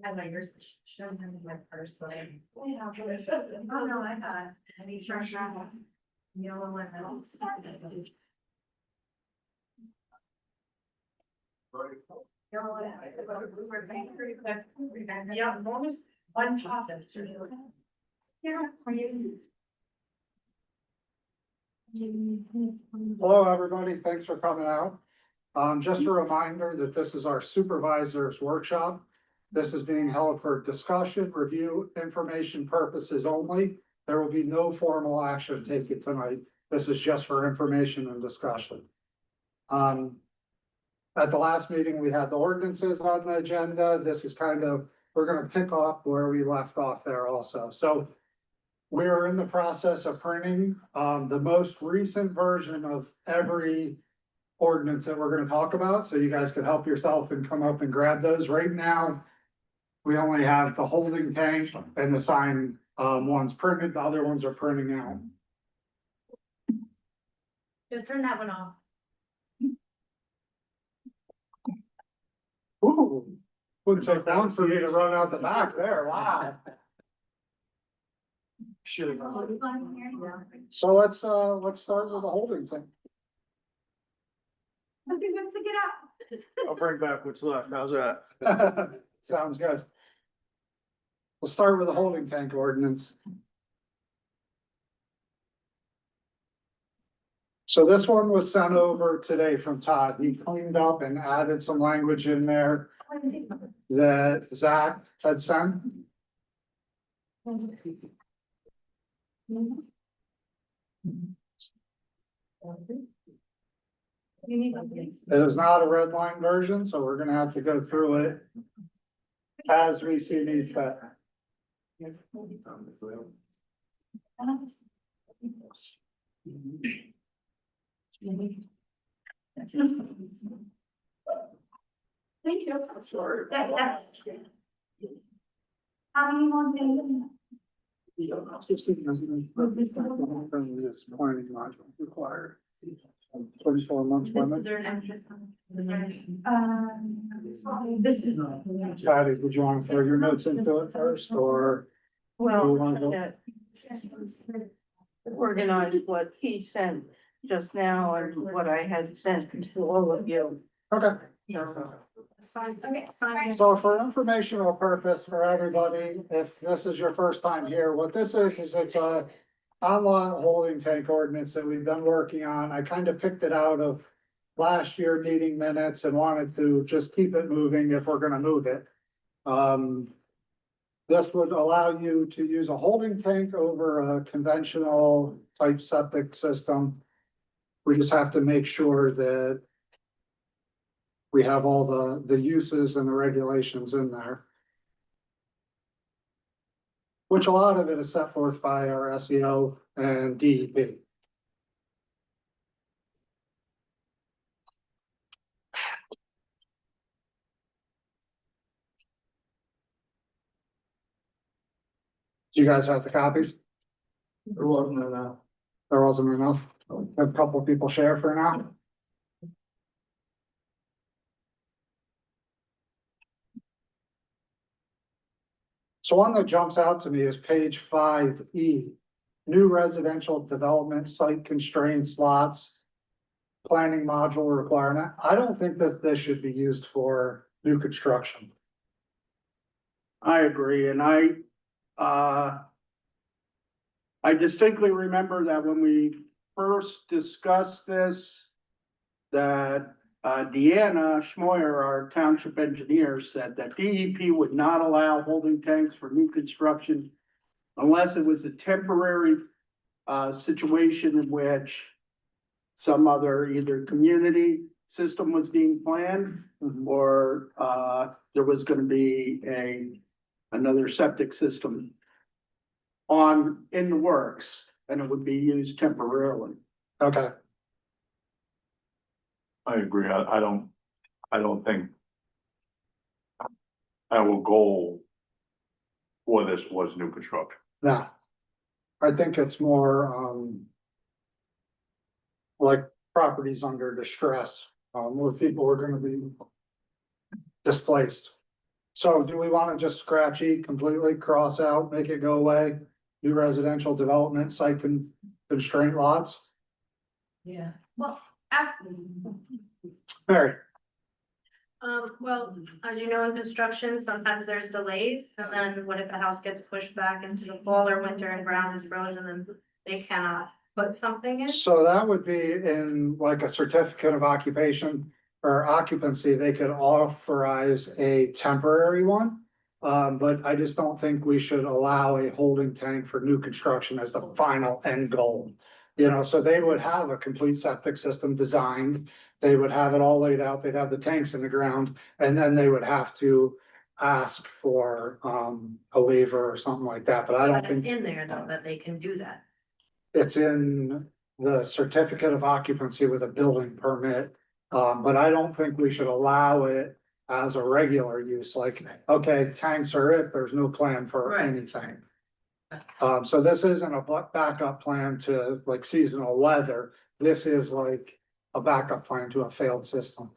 I like yours, showing him my purse, so. Oh, no, I got. I need sure. Yellow one. Yeah, almost one top. Yeah, are you? Hello, everybody. Thanks for coming out. Just a reminder that this is our supervisors workshop. This is being held for discussion, review, information purposes only. There will be no formal action taken tonight. This is just for information and discussion. At the last meeting, we had the ordinances on the agenda. This is kind of, we're gonna pick up where we left off there also. So we're in the process of printing, the most recent version of every ordinance that we're gonna talk about, so you guys can help yourself and come up and grab those. Right now, we only have the holding tank and the sign, ones printed, the other ones are printing out. Just turn that one off. Ooh, wouldn't take long for me to run out the back there, wow. Sure. So let's start with the holding tank. Okay, good to get out. I'll bring back what's left. How's that? Sounds good. We'll start with the holding tank ordinance. So this one was sent over today from Todd. He cleaned up and added some language in there that Zach had sent. It is not a red line version, so we're gonna have to go through it as we see need fit. Thank you. Sure. That's. How many more days? Planning module required. 24 months limit. Is there an interest? This is. Patty, would you want to throw your notes into it first, or? Well, You wanna go? that organize what he sent just now and what I had sent to all of you. Okay. Okay, sign. So for informational purpose for everybody, if this is your first time here, what this is it's a online holding tank ordinance that we've been working on. I kind of picked it out of last year meeting minutes and wanted to just keep it moving if we're gonna move it. This would allow you to use a holding tank over a conventional type septic system. We just have to make sure that we have all the uses and the regulations in there. Which a lot of it is set forth by our SEO and DEP. Do you guys have the copies? There wasn't enough. There wasn't enough. A couple of people share for now. So one that jumps out to me is page 5E, new residential development site constraints lots. Planning module requirement. I don't think that this should be used for new construction. I agree, and I distinctly remember that when we first discussed this, that Deanna Schmoyer, our township engineer, said that DEP would not allow holding tanks for new construction unless it was a temporary situation in which some other either community system was being planned or there was gonna be another septic system in the works, and it would be used temporarily. Okay, I agree. I don't think our goal for this was new construction. now, I think it's more, like properties under distress, where people are gonna be displaced. So do we wanna just scratch E completely, cross out, make it go away? New residential development, site constraint lots? Yeah. Well, after. Mary, Well, as you know, in construction, sometimes there's delays, and then what if a house gets pushed back into the fall or winter and ground is frozen and they cannot put something in? so that would be in like a certificate of occupation or occupancy, they could authorize a temporary one. But I just don't think we should allow a holding tank for new construction as the final end goal. You know, so they would have a complete septic system designed, they would have it all laid out, they'd have the tanks in the ground, and then they would have to ask for, a waiver or something like that, but I don't But it's think in there though, that they can do that. it's in the certificate of occupancy with a building permit. But I don't think we should allow it as a regular use, like, okay, tanks are it, there's no plan for Right. anything. So this isn't a backup plan to like seasonal weather, this is like a backup plan to a failed system.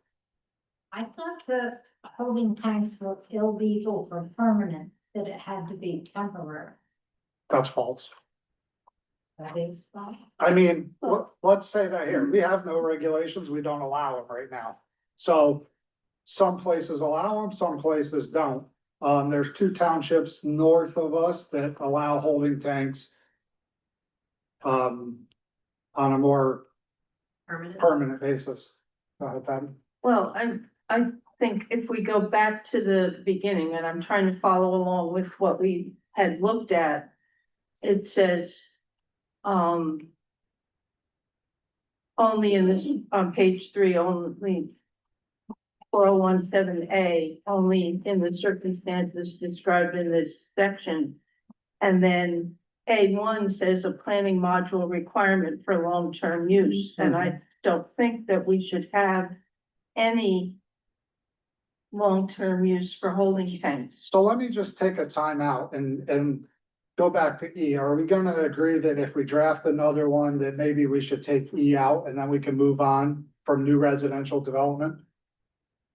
I thought the holding tanks were illegal for permanent, that it had to be temporary. That's false. That is fine. I mean, let's say that here, we have no regulations, we don't allow them right now. So some places allow them, some places don't. There's 2 townships north of us that allow holding tanks. On a more Permanent. permanent basis. Well, I think if we go back to the beginning, and I'm trying to follow along with what we had looked at, it says, only in this, on page 3, only 4017A, only in the circumstances described in this section. And then A1 says a planning module requirement for long-term use, and I don't think that we should have any long-term use for holding tanks. So let me just take a timeout and go back to E. Are we gonna agree that if we draft another one, that maybe we should take E out and then we can move on from new residential development?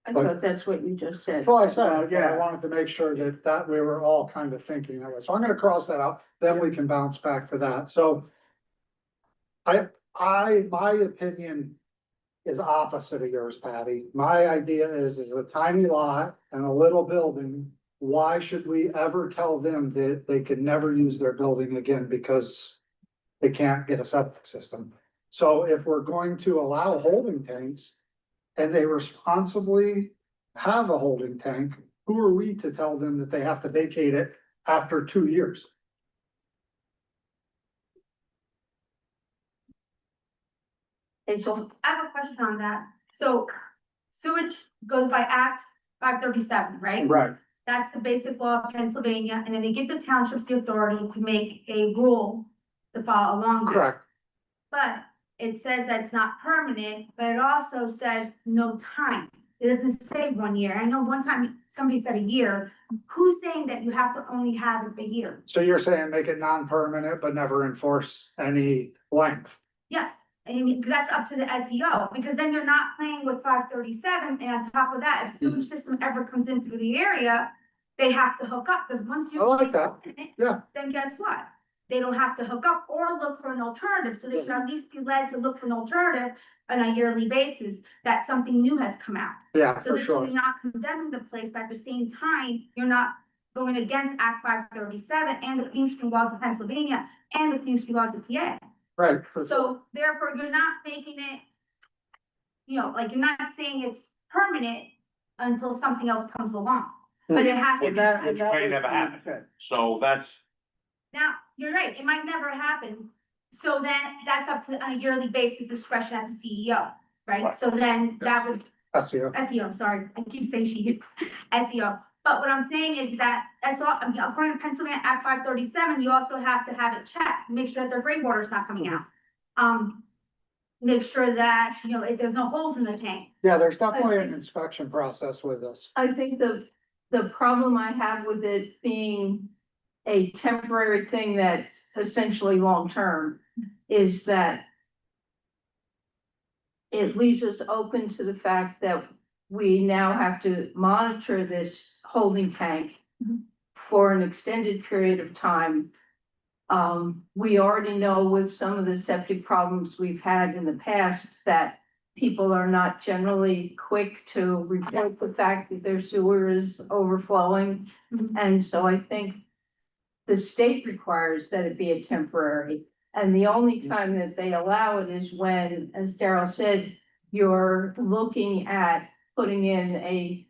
I thought that's what you just said. Well, I said, yeah, I Yeah. wanted to make sure that we were all kind of thinking that way. So I'm gonna cross that out, then we can bounce back to that. So my opinion is opposite of yours, Patty. My idea is a tiny lot and a little building. Why should we ever tell them that they could never use their building again because they can't get a septic system? So if we're going to allow holding tanks and they responsibly have a holding tank, who are we to tell them that they have to vacate it after 2 years? Hazel? I have a question on that. So sewage goes by Act 537, right? Right. That's the basic law of Pennsylvania, and then they give the townships the authority to make a rule to follow along with. Correct. But it says that it's not permanent, but it also says no time. It doesn't say 1 year. I know one time somebody said a year. Who's saying that you have to only have it a year? So you're saying make it non-permanent, but never enforce any length? Yes, and you mean, because that's up to the SEO, because then you're not playing with 537, and on top of that, if sewage system ever comes in through the area, they have to hook up, because once you. I like stay that. in it, Yeah. Then guess what? They don't have to hook up or look for an alternative, so they should at least be led to look for an alternative on a yearly basis, that something new has come out. Yeah, So for this way sure. you're not condemning the place, but at the same time, you're not going against Act 537 and the Clean Stream laws of Pennsylvania and the Clean Stream laws of PA. Right. for sure. So therefore, you're not making it, like, you're not saying it's permanent until something else comes along. But it has to. Which that may was never the happen. intent. So that's, Now, you're right, it might never happen. So then that's up to, on a yearly basis, discretion at the CEO, right? Right. So then that would, SEO. SEO, sorry, I keep saying she, SEO. But what I'm saying is that that's all, I mean, according to Pennsylvania Act 537, you also have to have it checked, make sure that their gray water's not coming out. Make sure that, there's no holes in the tank. Yeah, there's definitely an inspection process with this. I think the problem I have with it being a temporary thing that's essentially long-term is that it leaves us open to the fact that we now have to monitor this holding tank for an extended period of time. We already know with some of the septic problems we've had in the past that people are not generally quick to report the fact that their sewer is overflowing. And so I think the state requires that it be a temporary. And the only time that they allow it is when, as Daryl said, you're looking at putting in a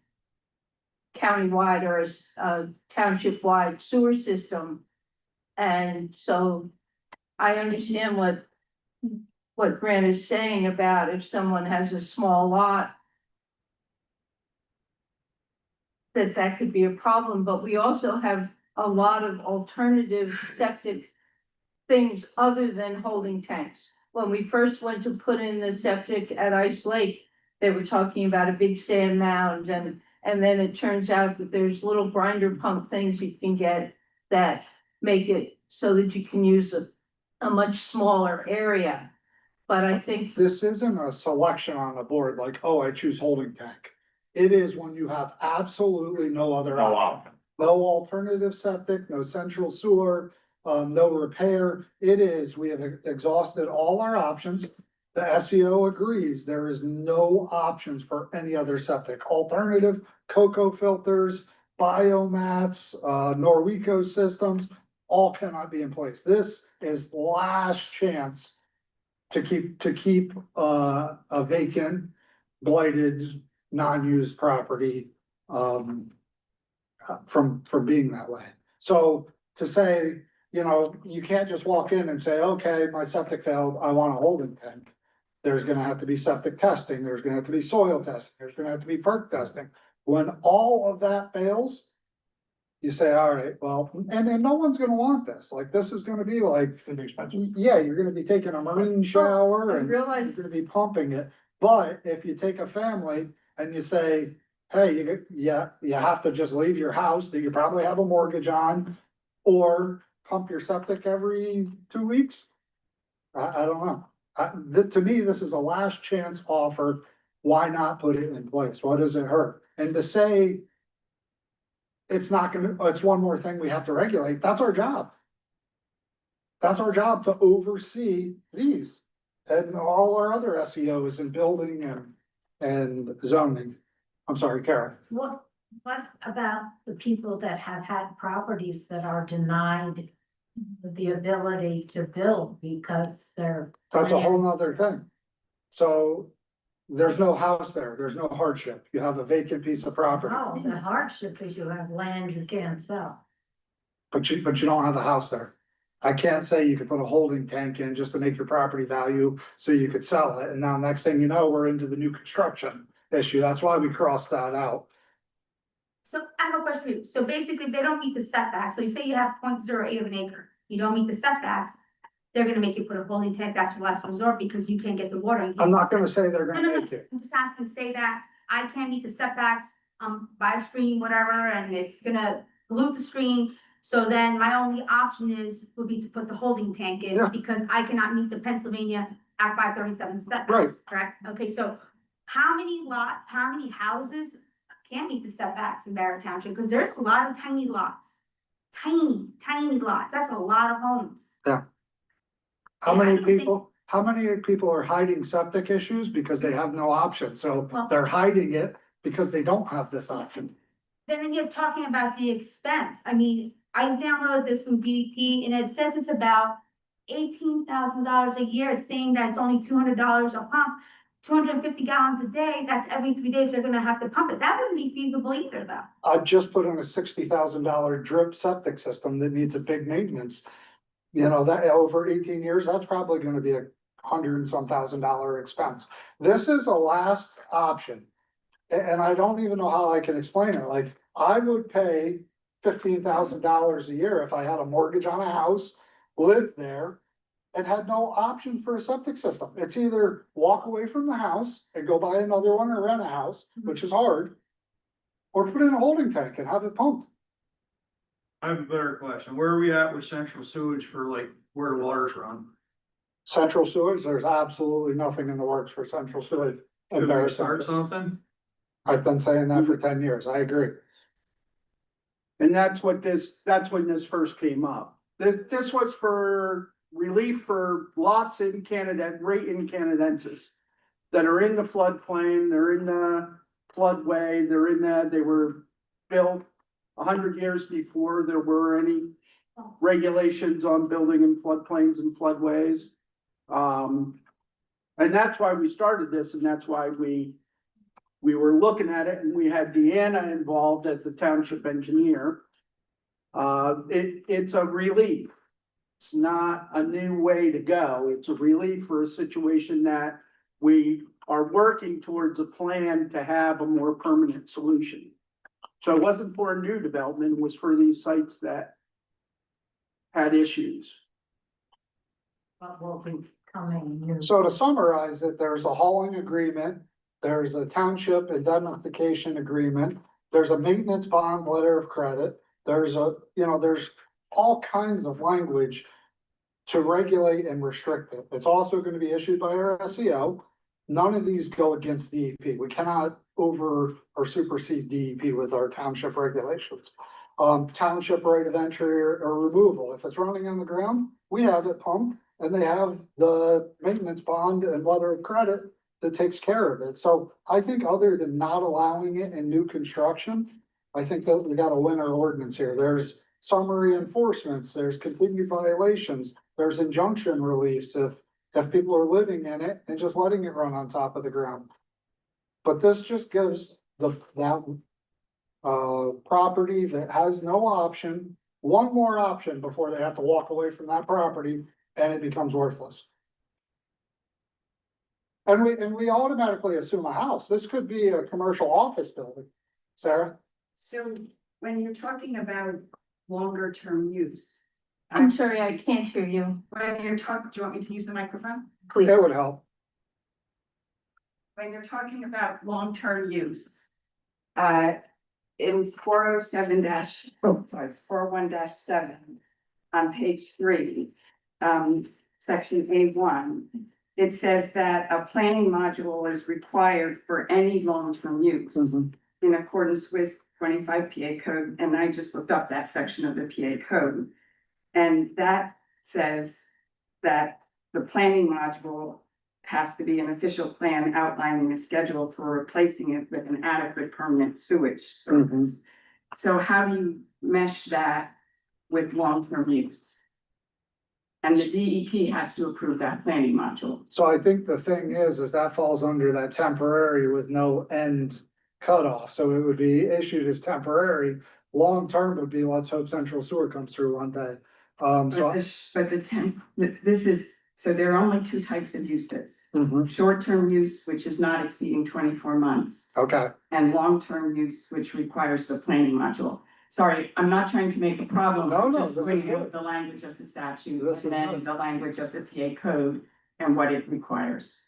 countywide or a township-wide sewer system. And so I understand what Grant is saying about if someone has a small lot, that could be a problem, but we also have a lot of alternative septic things other than holding tanks. When we first went to put in the septic at Ice Lake, they were talking about a big sand mound, and then it turns out that there's little grinder pump things you can get that make it so that you can use a much smaller area. But I think This isn't a selection on the board, like, oh, I choose holding tank. It is when you have absolutely no other No option. No alternative septic, no central sewer, no repair. It is, we have exhausted all our options. The SEO agrees, there is no options for any other septic. Alternative cocoa filters, biomats, Norweco systems, all cannot be in place. This is last chance to keep a vacant, blighted, non-used property from being that way. So to say, you know, you can't just walk in and say, okay, my septic failed, I want a holding tank. There's gonna have to be septic testing, there's gonna have to be soil testing, there's gonna have to be perk testing. When all of that fails, you say, all right, well, and then no one's gonna want this, like, this is gonna be like, It'd be expensive. yeah, you're gonna be taking a marine shower I and you're realize, gonna be pumping it. But if you take a family and you say, hey, you have to just leave your house that you probably have a mortgage on, or pump your septic every 2 weeks. I don't know. To me, this is a last chance offer. Why not put it in place? What does it hurt? And to say it's not gonna, it's one more thing we have to regulate, that's our job. That's our job, to oversee these and all our other SEOs and building and zoning. I'm sorry, Karen. What about the people that have had properties that are denied the ability to build because they're. That's a whole nother thing. So there's no house there, there's no hardship. You have a vacant piece of property, Oh, the hardship is you have land you can't sell. but you don't have a house there. I can't say you could put a holding tank in just to make your property value so you could sell it. And now next thing you know, we're into the new construction issue. That's why we crossed that out. So I have a question for you. So basically, if they don't meet the setbacks, so you say you have 0.08 of an acre, you don't meet the setbacks, they're gonna make you put a holding tank, that's your last resort because you can't get the water. You can't I'm not get the gonna say they're No, gonna no, no, make it. I'm just asking, say that I can't meet the setbacks, by stream, whatever, and it's gonna pollute the stream. So then my only option would be to put the holding tank in, Yeah. because I cannot meet the Pennsylvania Act 537 Right. setbacks, correct? Okay, so how many lots, how many houses can't meet the setbacks in Barrett Township? Because there's a lot of tiny lots. Tiny lots, that's a lot of homes. How Yeah, I many don't think- how many people are hiding septic issues because they have no option? So Well- they're hiding it because they don't have this option. Then you're talking about the expense. I mean, I downloaded this from DEP and it says it's about $18,000 a year, saying that it's only $200 a pump. 250 gallons a day, that's every 3 days they're gonna have to pump it. That wouldn't be feasible either, though. I just put in a $60,000 drip septic system that needs a big maintenance. You know, that over 18 years, that's probably gonna be $100 and some thousand expense. This is a last option. And I don't even know how I can explain it. Like, I would pay $15,000 a year if I had a mortgage on a house, lived there, and had no option for a septic system. It's either walk away from the house and go buy another one or rent a house, which is hard, or put in a holding tank and have it pumped. I have a better question. Where are we at with central sewage for like where the waters run? Central sewage, there's absolutely nothing in the works for central sewage. Should we Embarrassing. start something? I've been saying that for 10 years. I agree. And that's when this first came up. This was for relief for lots in Canada, right in Canadensis. That are in the floodplain, they're in the floodway, they were built 100 years before there were any regulations on building in floodplains and floodways. And that's why we started this, and that's why we were looking at it, and we had Deanna involved as the township engineer. It's a relief. It's not a new way to go. It's a relief for a situation that we are working towards a plan to have a more permanent solution. So it wasn't for a new development, it was for these sites that had issues. What will be coming new. So to summarize it, there's a hauling agreement, there's a township indemnification agreement, there's a maintenance bond letter of credit, there's there's all kinds of language to regulate and restrict it. It's also going to be issued by our SEO. None of these go against DEP. We cannot over or supersede DEP with our township regulations. Township right of entry or removal. If it's running on the ground, we have it pumped and they have the maintenance bond and letter of credit that takes care of it. So I think other than not allowing it in new construction, I think that we got a winner ordinance here. There's summary enforcements, there's continued violations, there's injunction reliefs if people are living in it and just letting it run on top of the ground. But this just gives that property that has no option, one more option before they have to walk away from that property and it becomes worthless. And we automatically assume a house. This could be a commercial office building. Sarah? So when you're talking about longer term use, I'm sorry, I can't hear you. when you're talking, do you want me to use the microphone? Please. It would help. When you're talking about long term use, in 401-7 on page 3, section A1, it says that a planning module is required for any long-term use in accordance with 25 PA code, and I just looked up that section of the PA code. And that says that the planning module has to be an official plan outlining a schedule for replacing it with an adequate permanent sewage service. So how do you mesh that with long-term use? And the DEP has to approve that planning module. So I think the thing is that falls under that temporary with no end cutoff. So it would be issued as temporary. Long-term would be, let's hope Central Sewer comes through one day. So there are only 2 types of uses. Short-term use, which is not exceeding 24 months, Okay, and long-term use, which requires the planning module. Sorry, I'm not trying to make a problem. No, I'm no, just this is bringing good. up the language of the statute This is and then good. the language of the PA code and what it requires.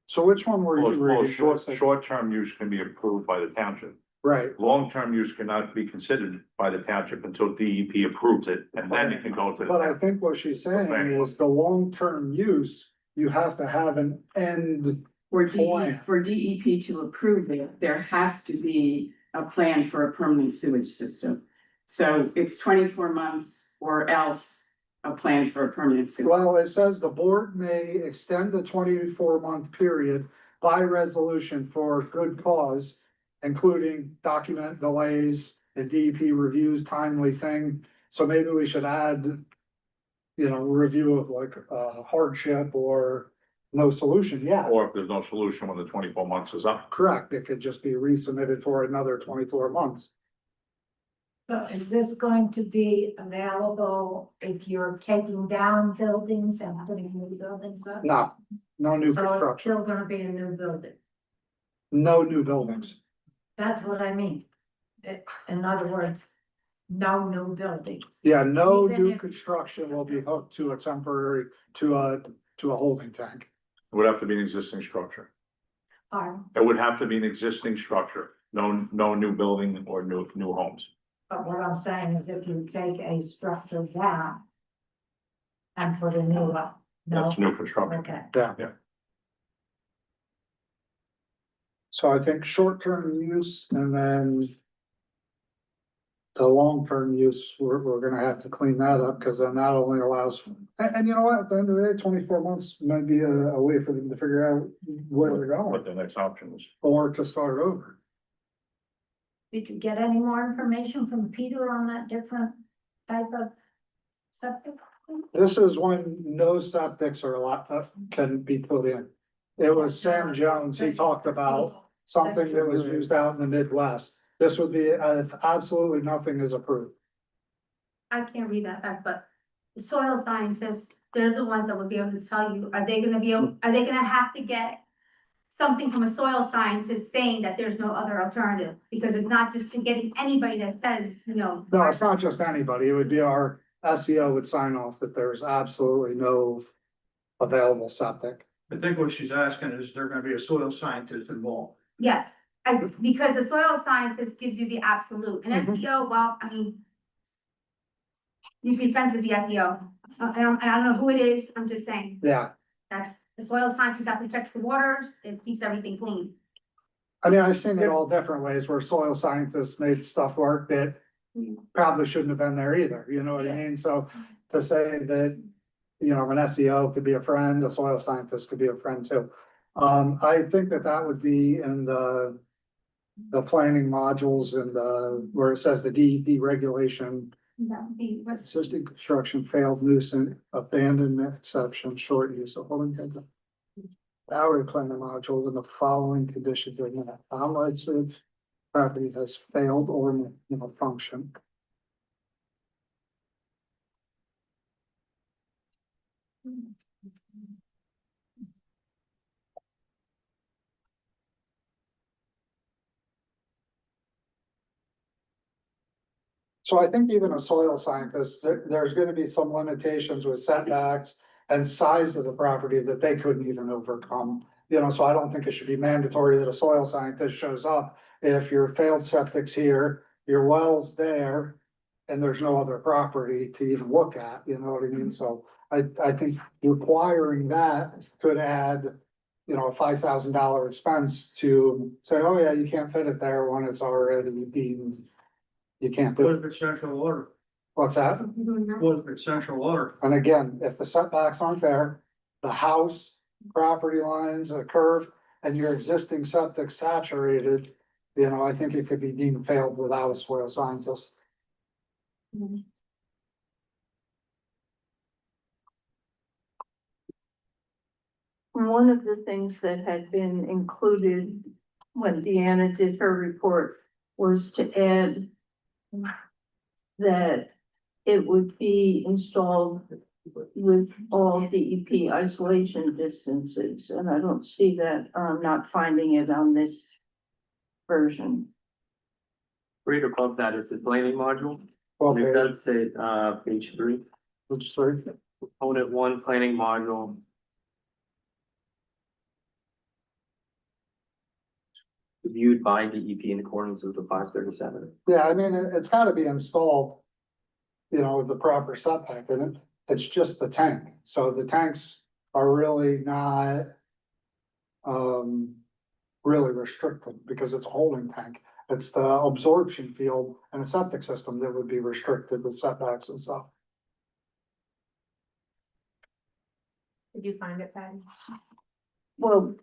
so which one were you reading? Short-term use can be approved by the township. Right, Long-term use cannot be considered by the township until DEP approves it, and then it can go to but I the. think what she's saying is the long-term use, you have to have an end. For Plan. DEP to approve it, there has to be a plan for a permanent sewage system. So it's 24 months or else a plan for a permanent sewage. Well, it says the board may extend the 24-month period by resolution for good cause, including document delays and DEP reviews timely thing. So maybe we should add, review of like hardship or no solution yet. Or if there's no solution when the 24 months is up. Correct, it could just be resubmitted for another 24 months. So is this going to be available if you're taking down buildings and putting new buildings up? No, no new So it's construction, still gonna be a new building. no new buildings. That's what I mean. In other words, no new buildings. Yeah, no Even new if- construction will be hooked to a temporary, to a holding tank. It would have to be an existing structure. Pardon? It would have to be an existing structure, no new building or new homes. But what I'm saying is if you take a structure down and put a new up, no, That's new construction. okay. Yeah. Yeah. So I think short-term use and then the long-term use, we're gonna have to clean that up, because then that only allows, and you know what, at the end of the day, 24 months might be a way for them to figure out where they're What going, the next option is. or to start over. Did you get any more information from Peter on that different type of septic? This is when no septics are can be put in. It was Sam Jones, he talked about something that was used out in the Midwest. This would be, if absolutely nothing is approved. I can't read that fast, but the soil scientists, they're the ones that would be able to tell you, are they gonna have to get something from a soil scientist saying that there's no other alternative? Because it's not just getting anybody that says, you know. No, it's not just anybody, it would be our SEO would sign off that there's absolutely no available septic. I think what she's asking is there gonna be a soil scientist involved. Yes, because the soil scientist gives you the absolute, and SEO, well, I mean. You can be friends with the SEO, I don't know who it is, I'm just saying, Yeah, that's the soil scientist that protects the waters, it keeps everything clean. I mean, I've seen it all different ways where soil scientists made stuff work that probably shouldn't have been there either, you know what I mean? So to say that, you know, an SEO could be a friend, a soil scientist could be a friend too. I think that would be in the planning modules and where it says the DEP regulation, That would be what's. existing construction failed nuisance, abandonment exception, short use of holding tank. Boundary planning modules and the following conditions are met. Unlicensed property has failed or function. So I think even a soil scientist, there's gonna be some limitations with setbacks and size of the property that they couldn't even overcome. You know, so I don't think it should be mandatory that a soil scientist shows up if your failed septic's here, your well's there. And there's no other property to even look at, you know what I mean? So I think requiring that could add. You know, a $5,000 expense to say, oh yeah, you can't fit it there when it's already deemed. You can't do What it. if it's central water? What's that? What if it's central water? And again, if the setbacks aren't there, the house, property lines, a curve, and your existing septic saturated, you know, I think it could be deemed failed without a soil scientist. One of the things that had been included when Deanna did her report was to add that it would be installed with all DEP isolation distances, and I don't see that, not finding it on this version. Right above that is the planning module. Well, And it does say, page 3, page 3. component 1 planning module. Viewed by DEP in accordance with the 537. Yeah, I mean, it's gotta be installed. You know, with the proper setback in it, it's just the tank, so the tanks are really not. Really restricted because it's a holding tank, it's the absorption field and a septic system that would be restricted with setbacks and stuff. Did you find it, Patty? Well,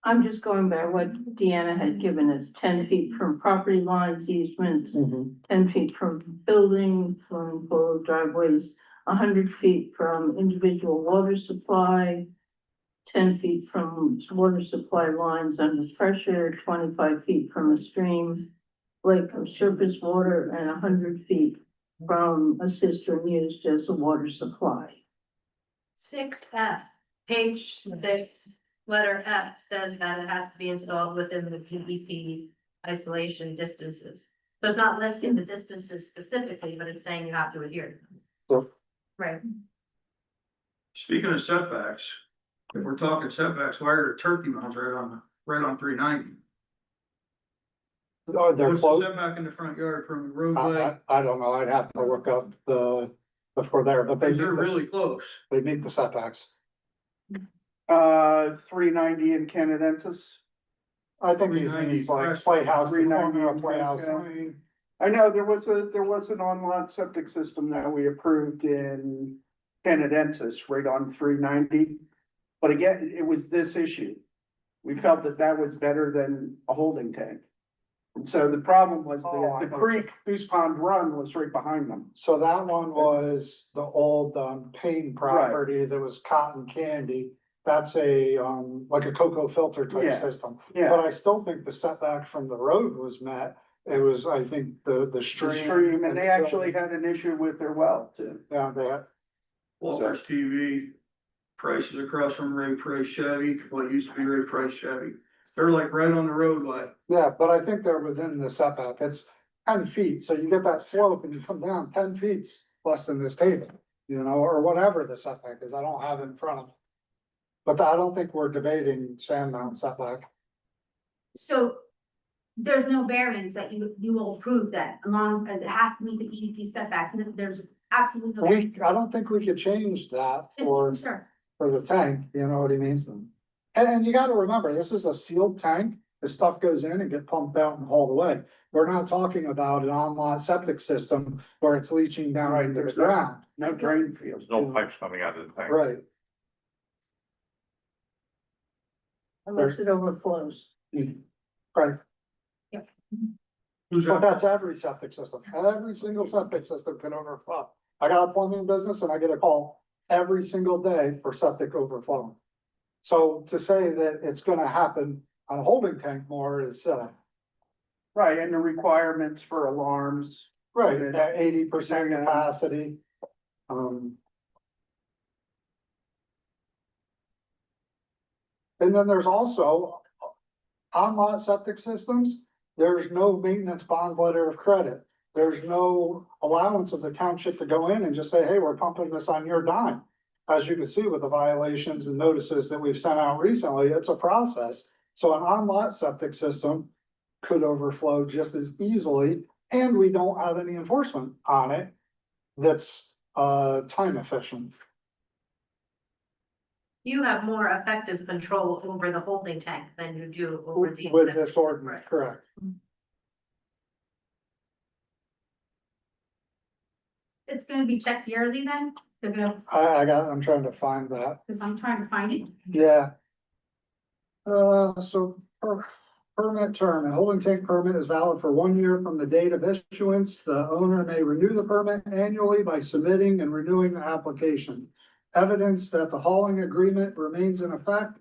I'm just going by what Deanna had given us, 10 feet from property lines, easements, 10 feet from building, from full driveways, 100 feet from individual water supply, 10 feet from water supply lines under pressure, 25 feet from a stream, lake or surface water, and 100 feet from a cistern used as a water supply. 6F, page 6, letter F says that it has to be installed within the DEP isolation distances. So it's not listing the distances specifically, but it's saying you have to adhere. So- Right. Speaking of setbacks, if we're talking setbacks, why are the turkey mounds right on 390? Oh, they're What's the close, setback in the front yard from the roadway? I don't know, I'd have to look up before there, but Because they're really close. they meet the setbacks. 390 in Canadensis. I think he's 390 means like Crest. Playhouse, the 390 corner of Playhouse Crest, Lane. I know there was an on-lot septic system that we approved in Canadensis, right on 390. But again, it was this issue. We felt that that was better than a holding tank. And so the problem was Oh, I the know. creek, Goose Pond Run was right behind them. So that one was the old, Payne property that was cotton candy. That's a, like a cocoa filter type Yeah. system. Yeah, But I still think the setback from the road was met. It was, I think, the the stream. stream, and they the actually building. had an issue with their well too. Yeah, they had, Walters TV, prices across from Ray Price Chevy, what used to be Ray Price Chevy. They're like right on the road, like, yeah, but I think they're within the setback. It's 10 feet, so you get that slope and you come down 10 feet less than this table. You know, or whatever the setback is. I don't have it in front of me. But I don't think we're debating Sand Mountain setback. So there's no variance that you will approve that, as long as it has to meet the DEP setbacks, and there's absolutely no. We, I don't think we could change that for, Sure, for the tank, you know what he means? And you gotta remember, this is a sealed tank, the stuff goes in and get pumped out and hauled away. We're not talking about an on-lot septic system where it's leaching down Right, into the there's no- ground, No drain field. There's no pipes coming out of the tank. right? Unless it overflows. Right, who's but that? that's every septic system, every single septic system can overflow. I got a plumbing business and I get a call every single day for septic overflowing. So to say that it's gonna happen on a holding tank more is silly. Right, and the requirements for alarms. Right, at 80% capacity. And then there's also on-lot septic systems, there's no maintenance bond letter of credit. There's no allowance of the township to go in and just say, hey, we're pumping this on your dime. As you can see with the violations and notices that we've sent out recently, it's a process. So an on-lot septic system could overflow just as easily, and we don't have any enforcement on it that's time efficient. You have more effective control over the holding tank than you do over these. With this ordinance, correct. it's gonna be checked yearly then, they're gonna, I'm trying to find that, because I'm trying to find it. yeah. So permit term, a holding tank permit is valid for 1 year from the date of issuance. The owner may renew the permit annually by submitting and renewing the application. Evidence that the hauling agreement remains in effect,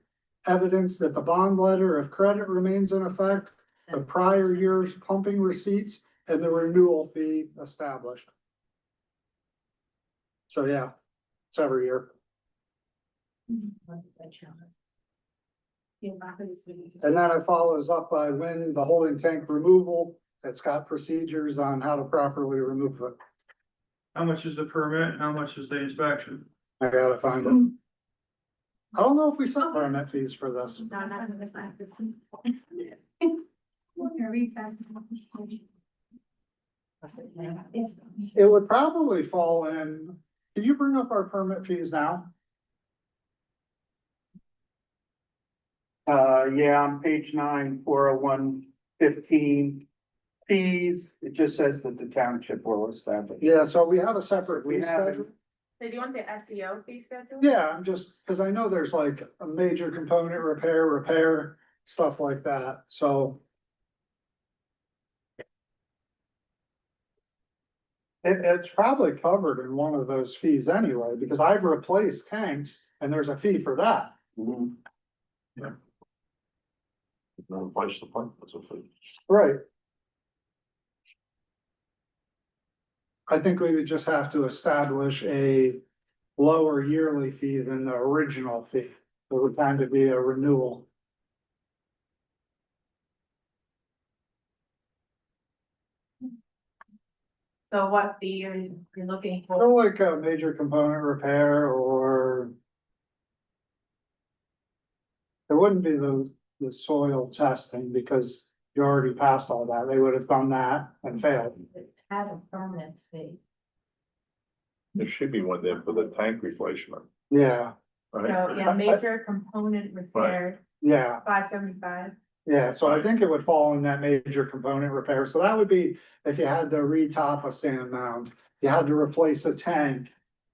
evidence that the bond letter of credit remains in effect, the prior year's pumping receipts, and the renewal fee established. So yeah, it's every year. And then it follows up by when the holding tank removal, it's got procedures on how to properly remove it. How much is the permit? How much is the inspection? I gotta find it. I don't know if we set permit fees for this. No, not in this line. It would probably fall in, can you bring up our permit fees now? Yeah, on page 9, 40115 fees, it just says that the township will establish. Yeah, so we have a separate We fee have it. schedule. So do you want the SEO fee schedule? Yeah, I'm just, cause I know there's like a major component repair, stuff like that, so. It's probably covered in one of those fees anyway, because I've replaced tanks and there's a fee for that. Mhm. No place to pump, that's a fee. Right. I think we would just have to establish a lower yearly fee than the original fee. It would kind of be a renewal. So what fee you're looking for? Or like a major component repair or. It wouldn't be the soil testing because you already passed all that. They would have done that and failed. Had a permit fee. There should be one there for the tank replacement, Yeah, So, right? yeah, major component repair, yeah. 575. Yeah, so I think it would fall in that major component repair, so that would be if you had to retop a sand mound, you had to replace a tank.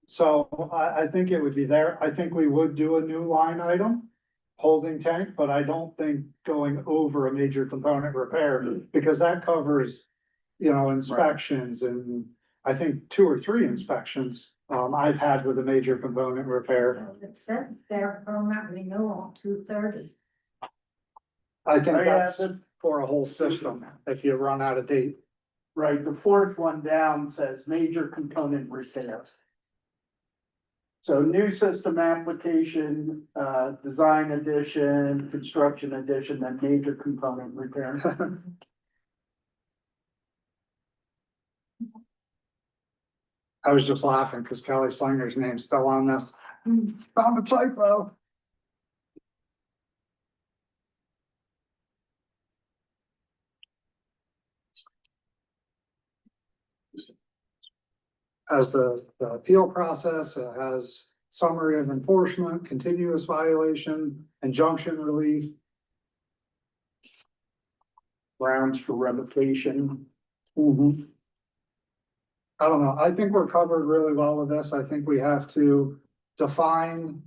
So I think it would be there, I think we would do a new line item. Holding tank, but I don't think going over a major component repair, because that covers, you know, inspections and. I think 2 or 3 inspections, I've had with a major component repair. It says their permit renewal 2/30. I think Oh, yeah, that's for a whole system, if you run out of date. Right, the fourth one down says major component repairs. So new system application, design edition, construction edition, then major component repair. I was just laughing because Kelly Slinger's name's still on this. Found a typo. As the appeal process, it has summary of enforcement, continuous violation, injunction relief. Grounds for revocation. I don't know, I think we're covered really well with this, I think we have to define.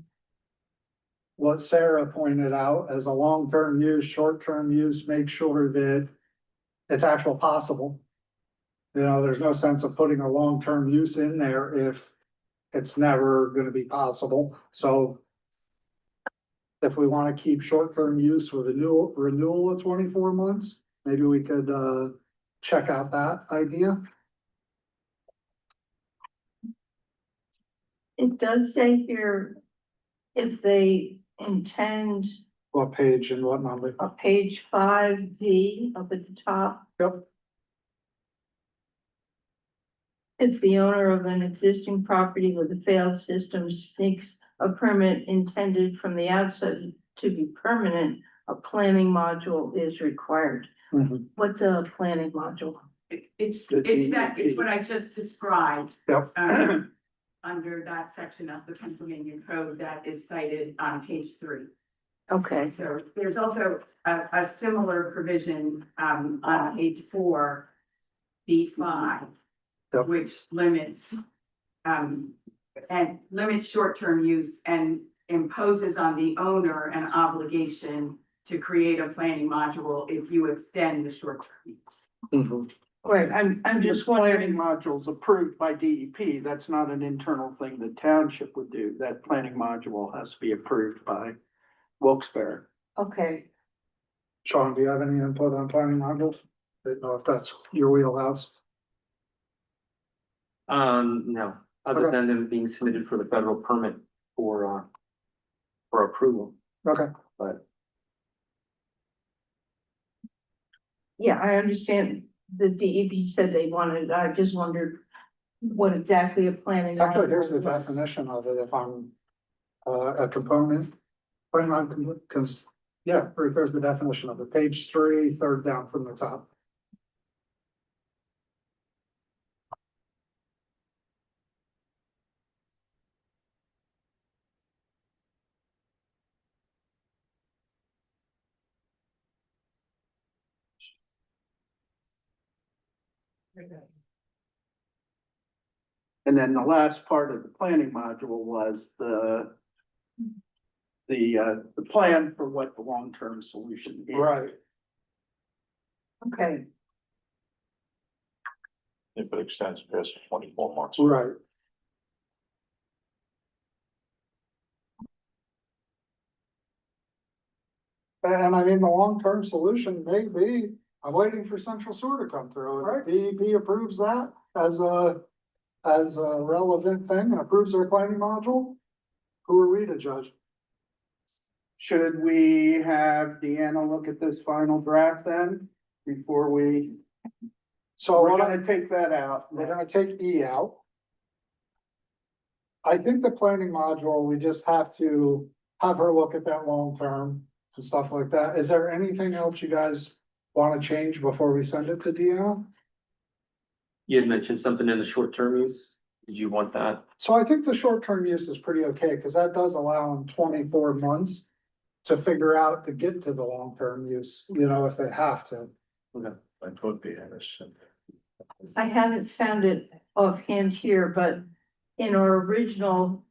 What Sarah pointed out as a long-term use, short-term use, make sure that it's actual possible. You know, there's no sense of putting a long-term use in there if it's never gonna be possible, so. If we wanna keep short-term use with a new renewal of 24 months, maybe we could, check out that idea. It does say here, if they intend, What page and what number? page 5D up at the top. Yep. If the owner of an existing property with a failed system seeks a permit intended from the outset to be permanent, a planning module is required. Mhm. What's a planning module? It's The that, it's DEP. what I just described. Yep. Under that section of the Pennsylvania code that is cited on page 3. Okay, So there's also a similar provision, on page 4, B5. Yep. Which limits, and limits short-term use and imposes on the owner an obligation to create a planning module if you extend the short-term use. right, I'm just Planning wondering, modules approved by DEP, that's not an internal thing the township would do, that planning module has to be approved by Wilkes-Barre. okay, Sean, do you have any input on planning modules? Didn't know if that's your wheelhouse. No, other Okay. than them being submitted for the federal permit for approval, Okay. but yeah, I understand the DEP said they wanted, I just wondered what exactly a planning. Actually, here's the module was. definition of it, if I'm, a component. Cause, yeah, there's the definition of it, page 3, third down from the top. And then the last part of the planning module was the plan for what the long-term solution is. Right. Okay, If it extends past 24 months. Right. And I mean, the long-term solution may be, I'm waiting for Central Sewer to come through. If DEP approves that as a relevant thing and approves their planning module, who are we to judge? Should we have Deanna look at this final draft then, before we, So we're what gonna take that out. we're gonna take E out. I think the planning module, we just have to have her look at that long-term and stuff like that. Is there anything else you guys wanna change before we send it to Deanna? you had mentioned something in the short-term use. Did you want that? So I think the short-term use is pretty okay, cause that does allow them 24 months. to figure out to get to the long-term use, you know, if they have to. I thought they had a sentence. I haven't found it offhand here, but in our original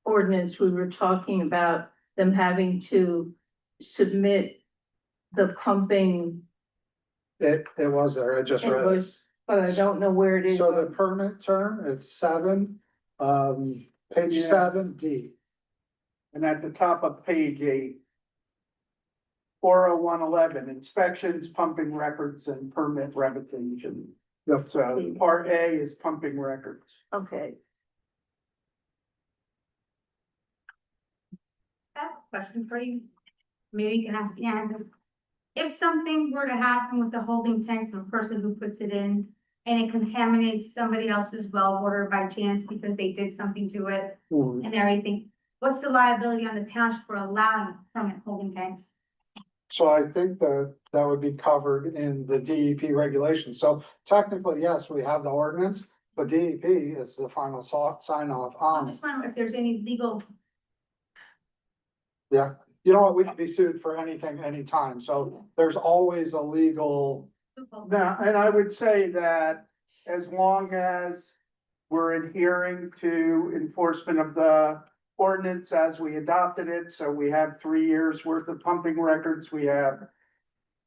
ordinance, we were talking about them having to submit the pumping It was there, I just read it. invoice, but I don't know where it is. So the permit term, it's seven, page Yeah. 7D. And at the top of page 8. 40111, inspections, pumping records and permit revocation. Yep. So part A is pumping records. Okay, I have a question for you. Maybe you can ask Ann. If something were to happen with the holding tanks and the person who puts it in, and it contaminates somebody else's well water by chance because they did something to it and everything, what's the liability on the township for allowing permanent holding tanks? So I think that would be covered in the DEP regulations. So technically, yes, we have the ordinance, but DEP is the final sign off I'm on. just wondering if there's any legal, Yeah, you know what, we can be sued for anything, anytime, so there's always a legal. Now, and I would say that as long as we're adhering to enforcement of the ordinance as we adopted it, so we have 3 years worth of pumping records, we have.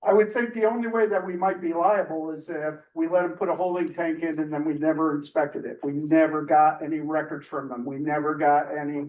I would think the only way that we might be liable is if we let them put a holding tank in and then we never inspected it. We never got any records from them. We never got any,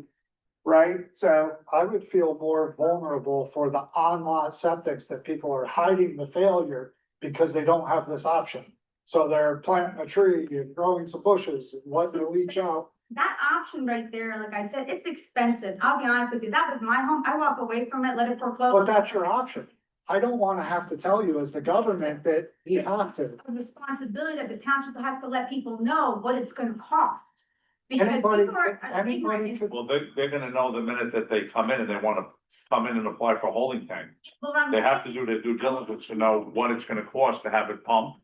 right? So I would feel more vulnerable for the on-lot septics that people are hiding the failure because they don't have this option. So they're planting a tree and growing some bushes and letting it leach out. that option right there, like I said, it's expensive. I'll be honest with you. That was my home. I walk away from it, let it foreclose. But that's your option. I don't wanna have to tell you as the government that you have to. A responsibility that the township has to let people know what it's gonna cost. Because Anybody, people are anybody ignorant. could, Well, they're gonna know the minute that they come in and they wanna come in and apply for a holding tank. Well, what I'm They have to saying- do their due diligence to know what it's gonna cost to have it pumped,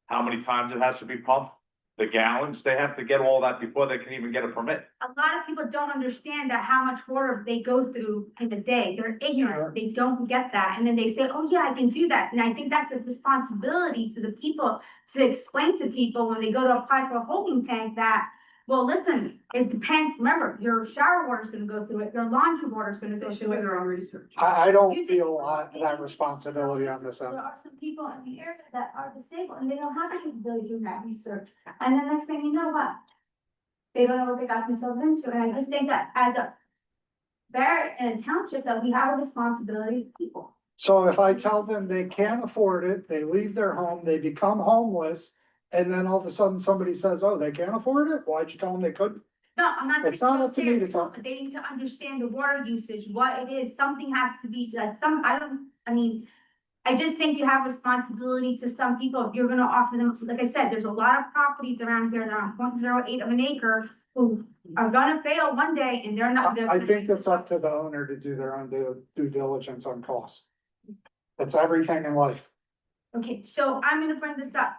how many times it has to be pumped, the gallons, they have to get all that before they can even get a permit. A lot of people don't understand that how much water they go through in a day. They're ignorant. They don't get that. And then they say, oh yeah, I can do that. And I think that's a responsibility to the people to explain to people when they go to apply for a holding tank that, well, listen, it depends. Remember, your shower water is gonna go through it. Your laundry water is gonna go through it. their own research. I You don't think- feel that responsibility on this There end. are some people in the area that are disabled and they don't have the capability to do that research. And the next thing you know, what? They don't know what they got themselves into. And I just think that as a Barrett and Township, that we have a responsibility to people. So if I tell them they can't afford it, they leave their home, they become homeless. And then all of a sudden somebody says, oh, they can't afford it? Why'd you tell them they couldn't? No, I'm not. It's not up to me to talk. But they need to understand the water usage, what it is. Something has to be, like, I just think you have responsibility to some people. If you're gonna offer them, like I said, there's a lot of properties around here that are on 0.08 of an acre who are gonna fail one day and they're not. I think it's up to the owner to do their own due diligence on cost. That's everything in life. Okay, so I'm gonna bring this up.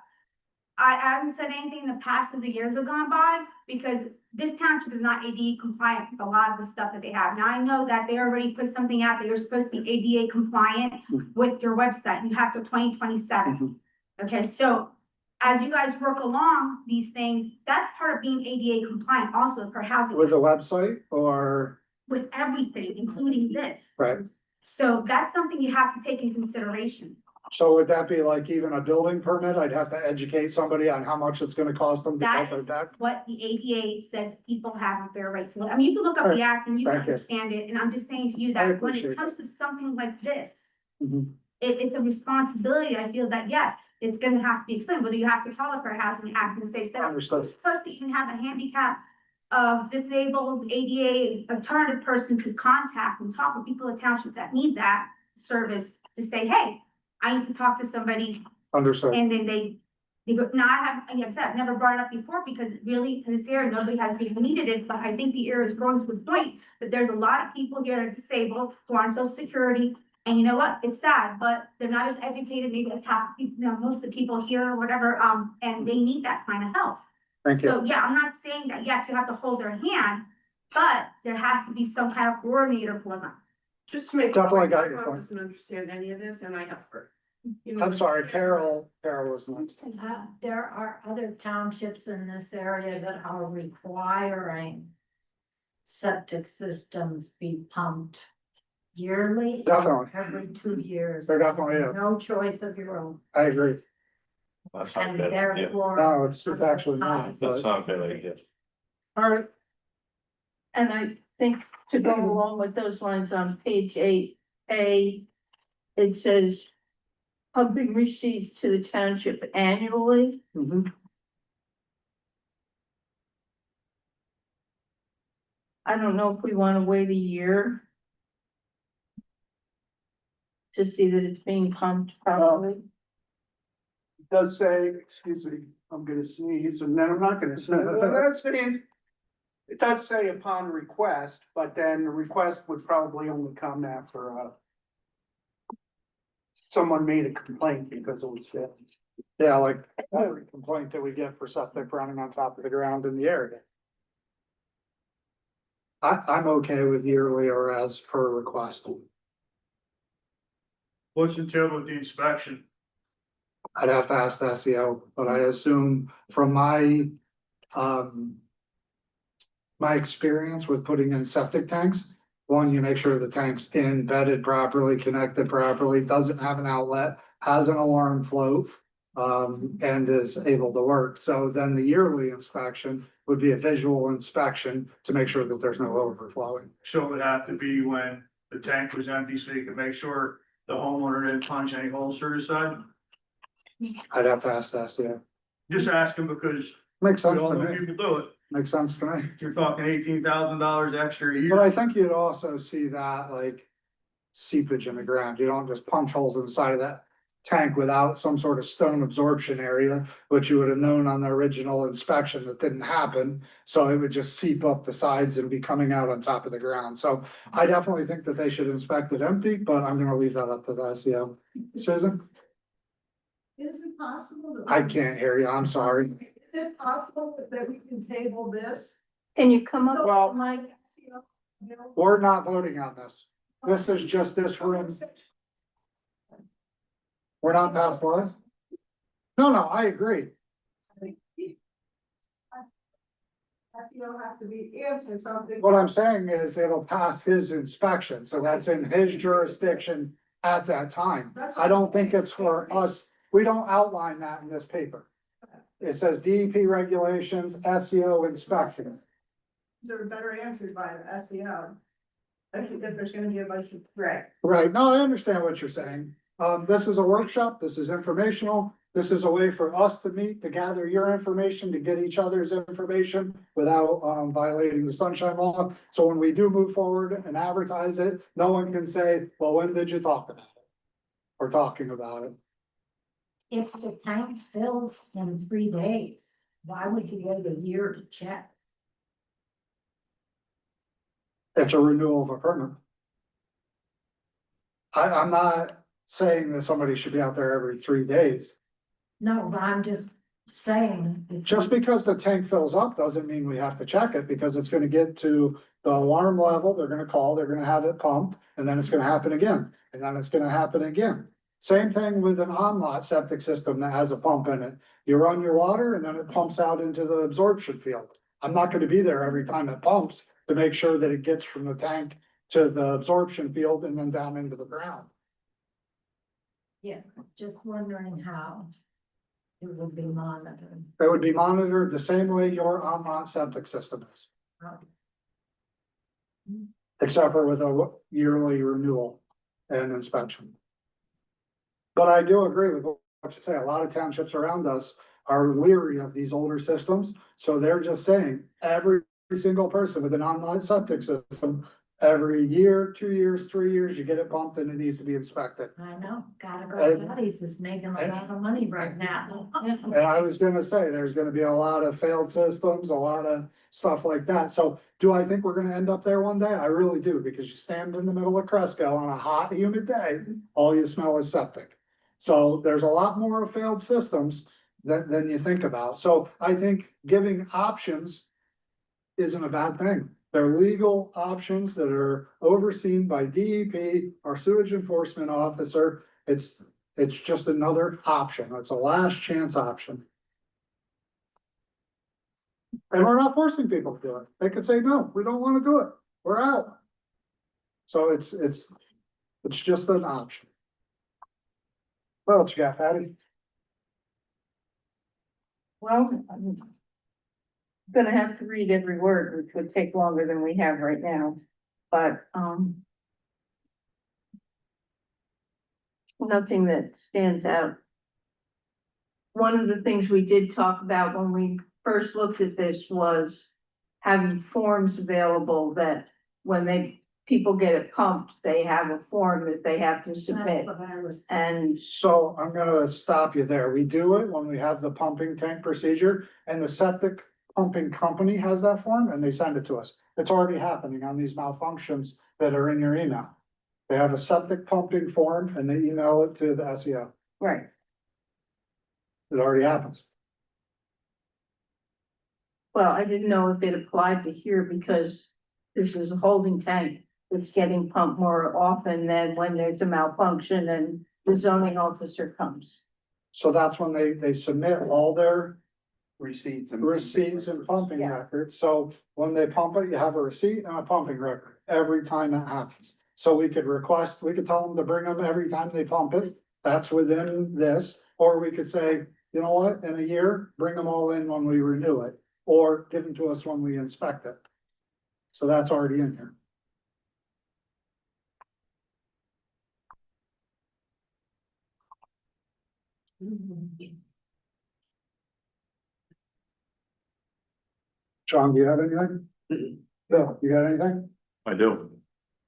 I haven't said anything in the past as the years have gone by, because this township is not ADA compliant with a lot of the stuff that they have. Now, I know that they already put something out that you're supposed to be ADA compliant with your website, you have to 2027. Okay, so as you guys work along these things, that's part of being ADA compliant also for housing. With a website or, With everything, including this. right? So that's something you have to take in consideration. So would that be like even a building permit? I'd have to educate somebody on how much it's gonna cost them to That build their is deck? what the ADA says people have a fair right to. I mean, you can look up the act and you can Thank you. understand it, and I'm just saying to you I that when appreciate it comes to something like this, Mhm. it's a responsibility. I feel that, yes, it's gonna have to be explained, whether you have to call it for a housing act and say, set up. Understood. You're supposed to even have a handicap of disabled ADA alternative person to contact and talk with people in township that need that service to say, hey, I need to talk to somebody. Understood. And then they go, now I have, like I said, I've never brought it up before because really in this area, nobody has really needed it, but I think the area is growing to the point that there's a lot of people here that are disabled who are on social security. And you know what? It's sad, but they're not as educated, maybe as half, most of the people here or whatever, and they need that kind of help. Thank you. So, yeah, I'm not saying that, yes, you have to hold their hand, but there has to be some kind of coordinator for them. Just to make. Definitely got your I point. doesn't understand any of this and I have her. I'm sorry, Carol was next. There are other townships in this area that are requiring septic systems be pumped yearly. Definitely. Every 2 years. There definitely is. No choice of your own. I agree. That's not And good, yeah. therefore. No, it's actually not. That's not good, I guess. All right, And I think to go along with those lines on page 8A, it says pumping receipts to the township annually. mhm. I don't know if we want to wait a year to see that it's being pumped properly. It does say, excuse me, I'm gonna sneeze, and then I'm not gonna sneeze. Well, that's sneeze. It does say upon request, but then the request would probably only come after, someone made a complaint because it was fit. Yeah, like every complaint that we get for septic running on top of the ground in the area. I'm okay with yearly or as per request. What's entailed with the inspection? I'd have to ask the SEO, but I assume from my, my experience with putting in septic tanks, one, you make sure the tank's embedded properly, connected properly, doesn't have an outlet, has an alarm float, and is able to work. So then the yearly inspection would be a visual inspection to make sure that there's no overflowing. So it would have to be when the tank was empty, so you can make sure the homeowner didn't punch any holes through the side. I'd have to ask the SEO. Just asking because Makes we sense all to know me, people do it. makes sense to me. You're talking $18,000 extra a But year. I think you'd also see that like seepage in the ground. You don't just punch holes in the side of that tank without some sort of stone absorption area, which you would have known on the original inspection that didn't happen. So it would just seep up the sides and be coming out on top of the ground. So I definitely think that they should inspect it empty, but I'm gonna leave that up to the SEO. Susan, Is it possible? I can't hear you. I'm sorry. Is it possible that we can table this? Can you come up, Well- Mike? We're not voting on this. This is just this room. We're not past what? No, I agree. SEO has to be answered something. What I'm saying is it'll pass his inspection, so that's in his jurisdiction at that time. I don't think it's for us, we don't outline that in this paper. It says DEP regulations, SEO inspection. They're better answered by the SEO. I think that there's gonna be a bunch of. Right. Right, no, I understand what you're saying. This is a workshop, this is informational, this is a way for us to meet, to gather your information, to get each other's information without violating the sunshine law. So when we do move forward and advertise it, no one can say, well, when did you talk about it? We're talking about it. If the tank fills in 3 days, why would you wait a year to check? It's a renewal of a permit. I'm not saying that somebody should be out there every 3 days. No, but I'm just saying. Just because the tank fills up doesn't mean we have to check it, because it's gonna get to the alarm level, they're gonna call, they're gonna have it pumped, and then it's gonna happen again, and then it's gonna happen again. Same thing with an on-lot septic system that has a pump in it. You run your water and then it pumps out into the absorption field. I'm not gonna be there every time it pumps to make sure that it gets from the tank to the absorption field and then down into the ground. Yeah, just wondering how it would be monitored. It would be monitored the same way your on-lot septic system is, except for with a yearly renewal and inspection. But I do agree with what you say. A lot of townships around us are leery of these older systems. So they're just saying every single person with an online septic system, every year, 2 years, 3 years, you get it pumped and it needs to be inspected. I know, gotta go, And- Buddies is making a lot of money right now. And I was gonna say, there's gonna be a lot of failed systems, a lot of stuff like that. So do I think we're gonna end up there one day? I really do, because you stand in the middle of Cresco on a hot, humid day, all you smell is septic. So there's a lot more failed systems than you think about. So I think giving options isn't a bad thing. They're legal options that are overseen by DEP, our sewage enforcement officer. It's just another option. It's a last chance option. And we're not forcing people to do it. They could say, no, we don't want to do it. We're out. So it's just an option. What else you got, Patty? Well, I'm gonna have to read every word, which would take longer than we have right now, but, nothing that stands out. One of the things we did talk about when we first looked at this was having forms available that when people get it pumped, they have a form that they have to submit. That's what I was. And So I'm gonna stop you there. We do it when we have the pumping tank procedure and the septic pumping company has that form and they send it to us. It's already happening on these malfunctions that are in your email. They have a septic pumping form and they email it to the SEO. right, It already happens. well, I didn't know if it applied to here because this is a holding tank that's getting pumped more often than when there's a malfunction and the zoning officer comes. So that's when they submit all their Receipts and. pumping Yeah. records. So when they pump it, you have a receipt and a pumping record every time that happens. So we could tell them to bring them every time they pump it. That's within this, or we could say, you know what, in a year, bring them all in when we renew it, or give them to us when we inspect it. So that's already in here. John, do you have anything? Bill, you got anything? I do.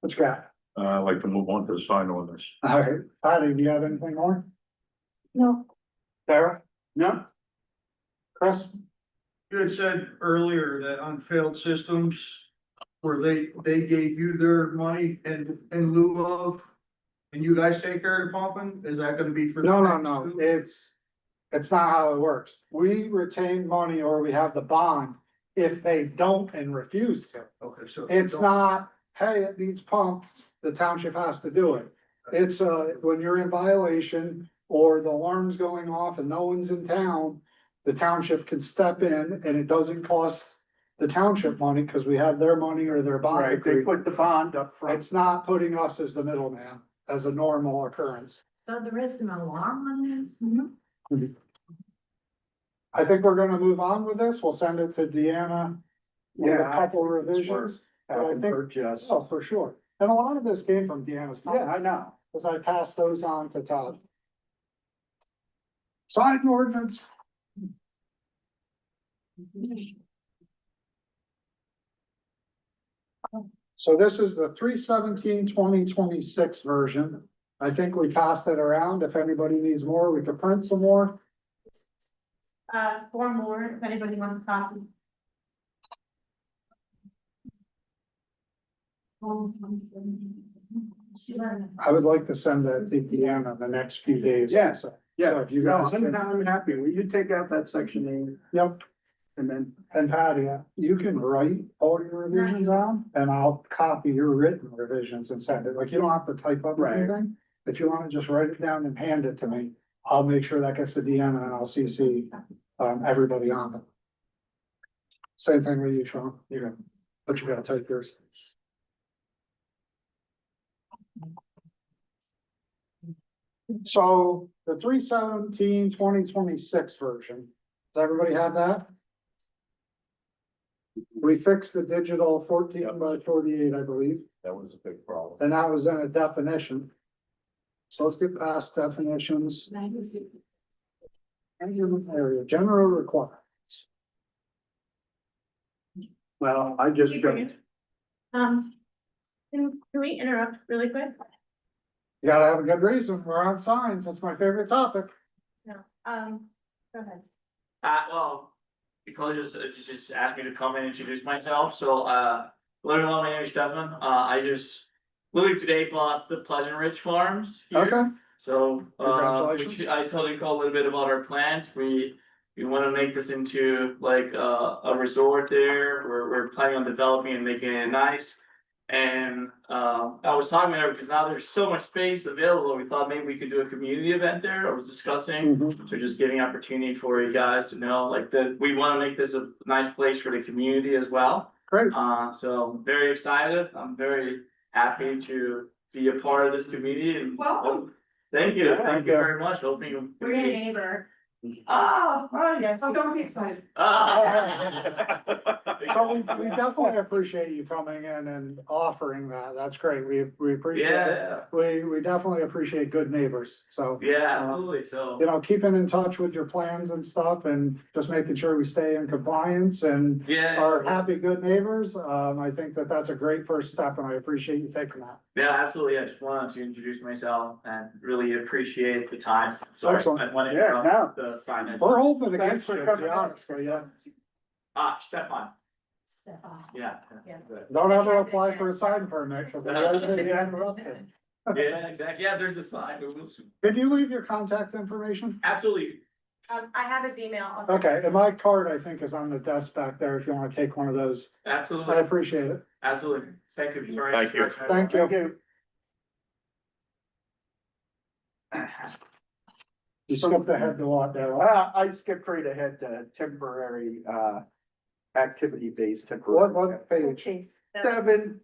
What you got? I'd like to move on to the sign ordinance. All right, Patty, do you have anything more? No, Sarah, No, Chris? You had said earlier that on failed systems where they gave you their money in lieu of, and you guys take care of the pumping, is that gonna be for? the No, next two? it's not how it works. We retain money or we have the bond if they don't and refuse to. Okay, so. It's not, hey, it needs pumped, the township has to do it. It's when you're in violation or the alarm's going off and no one's in town, the township can step in and it doesn't cost the township money because we have their money or their bond. right, they put the bond up front. It's not putting us as the middleman as a normal occurrence. So there is an alarm on this? I think we're gonna move on with this. We'll send it to Deanna. With a Yeah, I couple think it's revisions. worth But I having think, for just. oh, for sure. And a lot of this came from Deanna's Yeah, comment, I know. because I passed those on to Todd. Sign ordinance. So this is the 3/17/2026 version. I think we passed it around. If anybody needs more, we could print some more. 4 more, if anybody wants a copy. I would like to send that to Deanna the next few days. Yes. So Yeah, if you no, guys can- I'm happy. Will you take out that section A Yep. and then, And Patty, you can write all your revisions down and I'll copy your written revisions and send it. Like, you don't have to type up Right. anything. If you wanna just write it down and hand it to me, I'll make sure that gets to Deanna and I'll CC everybody on it. Same thing with you, Sean. But you gotta type yours. So the 3/17/2026 version, does everybody have that? We fixed the digital 14/48, I believe, That was a big problem. and that was in a definition. So let's get past definitions. Area, general requirements. well, I just. Can we interrupt really quick? You gotta have a good reason. We're on signs. That's my favorite topic. No, go ahead. Well, because just asked me to come and introduce myself, so, hello, my name is Stefan, I just literally today bought the Pleasant Ridge Farms here. Okay, So, Congratulations. I told you a little bit about our plans, we We wanna make this into like a resort there, we're planning on developing and making it nice. And I was talking there because now there's so much space available, we thought maybe we could do a community event there, I was discussing. So just giving opportunity for you guys to know, like, that we wanna make this a nice place for the community as well. Great. So I'm very excited, I'm very happy to be a part of this community and. Welcome. Thank you, Yeah, thank you very much, hoping you. We're your neighbor. Ah, right. So don't be excited. So we definitely appreciate you coming in and offering that. That's great. We appreciate it. Yeah, We definitely appreciate good neighbors. So, yeah, absolutely, so. you know, keeping in touch with your plans and stuff and just making sure we stay in compliance and Yeah, are happy, good neighbors. I think that that's a great first step and I appreciate you taking that. yeah, absolutely, I just wanted to introduce myself and really appreciate the time. Sorry, Excellent. I wanted to Yeah, no. the signage. We're hoping Thanks against for you, to coming be out. honest with you. Stefan, Stefan. yeah. Yeah. Good. Don't ever apply for a sign permit. Because we're gonna get interrupted. Yeah, exactly, yeah, there's a sign, but we'll see. Can you leave your contact information? Absolutely, I have his email. I'll send Okay, and my card, I think, is on the desk back there if you wanna take one of those. I absolutely, appreciate it. absolutely, thank you very Thank you. much. Thank you. You skipped ahead to what there? I skipped right ahead to temporary, activity-based temporary. What page? Seven,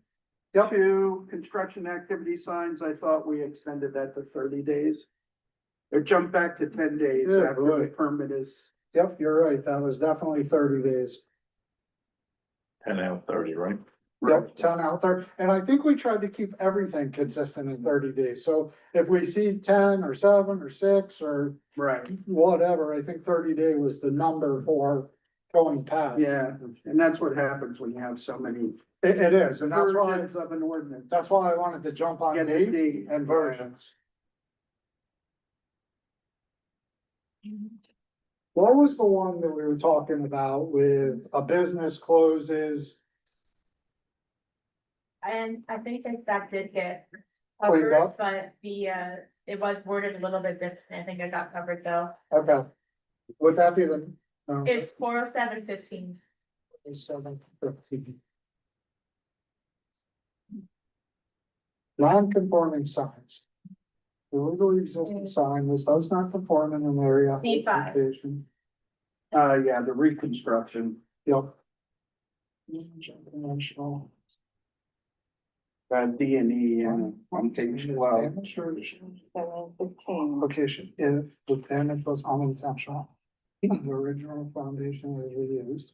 two, construction activity signs, I thought we extended that to 30 days. It jumped back to 10 days Yeah, after the right. permit is, Yep, you're right. That was definitely 30 days. 10 out 30, right? Yep, 10 out there. And I think we tried to keep everything consistent in 30 days. So if we see 10 or 7 or 6 or right, whatever, I think 30-day was the number for going past. yeah, and that's what happens when you have so many It is, and that's why, versions of an ordinance. that's why I wanted to jump on Get the dates date, and yeah. versions. What was the one that we were talking about with a business closes? And I think that did get Cleaned covered, up? but it was worded a little bit different. I think it got covered though. Okay. Would that be the? No. It's 40715. 7:15. Non-conforming signs. The legally existing sign, this does not conform in an area. C5. location. Yeah, the reconstruction, Yep. Dimensional. D and E on page 12. Demonstration. Location, if the damage was unintentional, the original foundation is reused.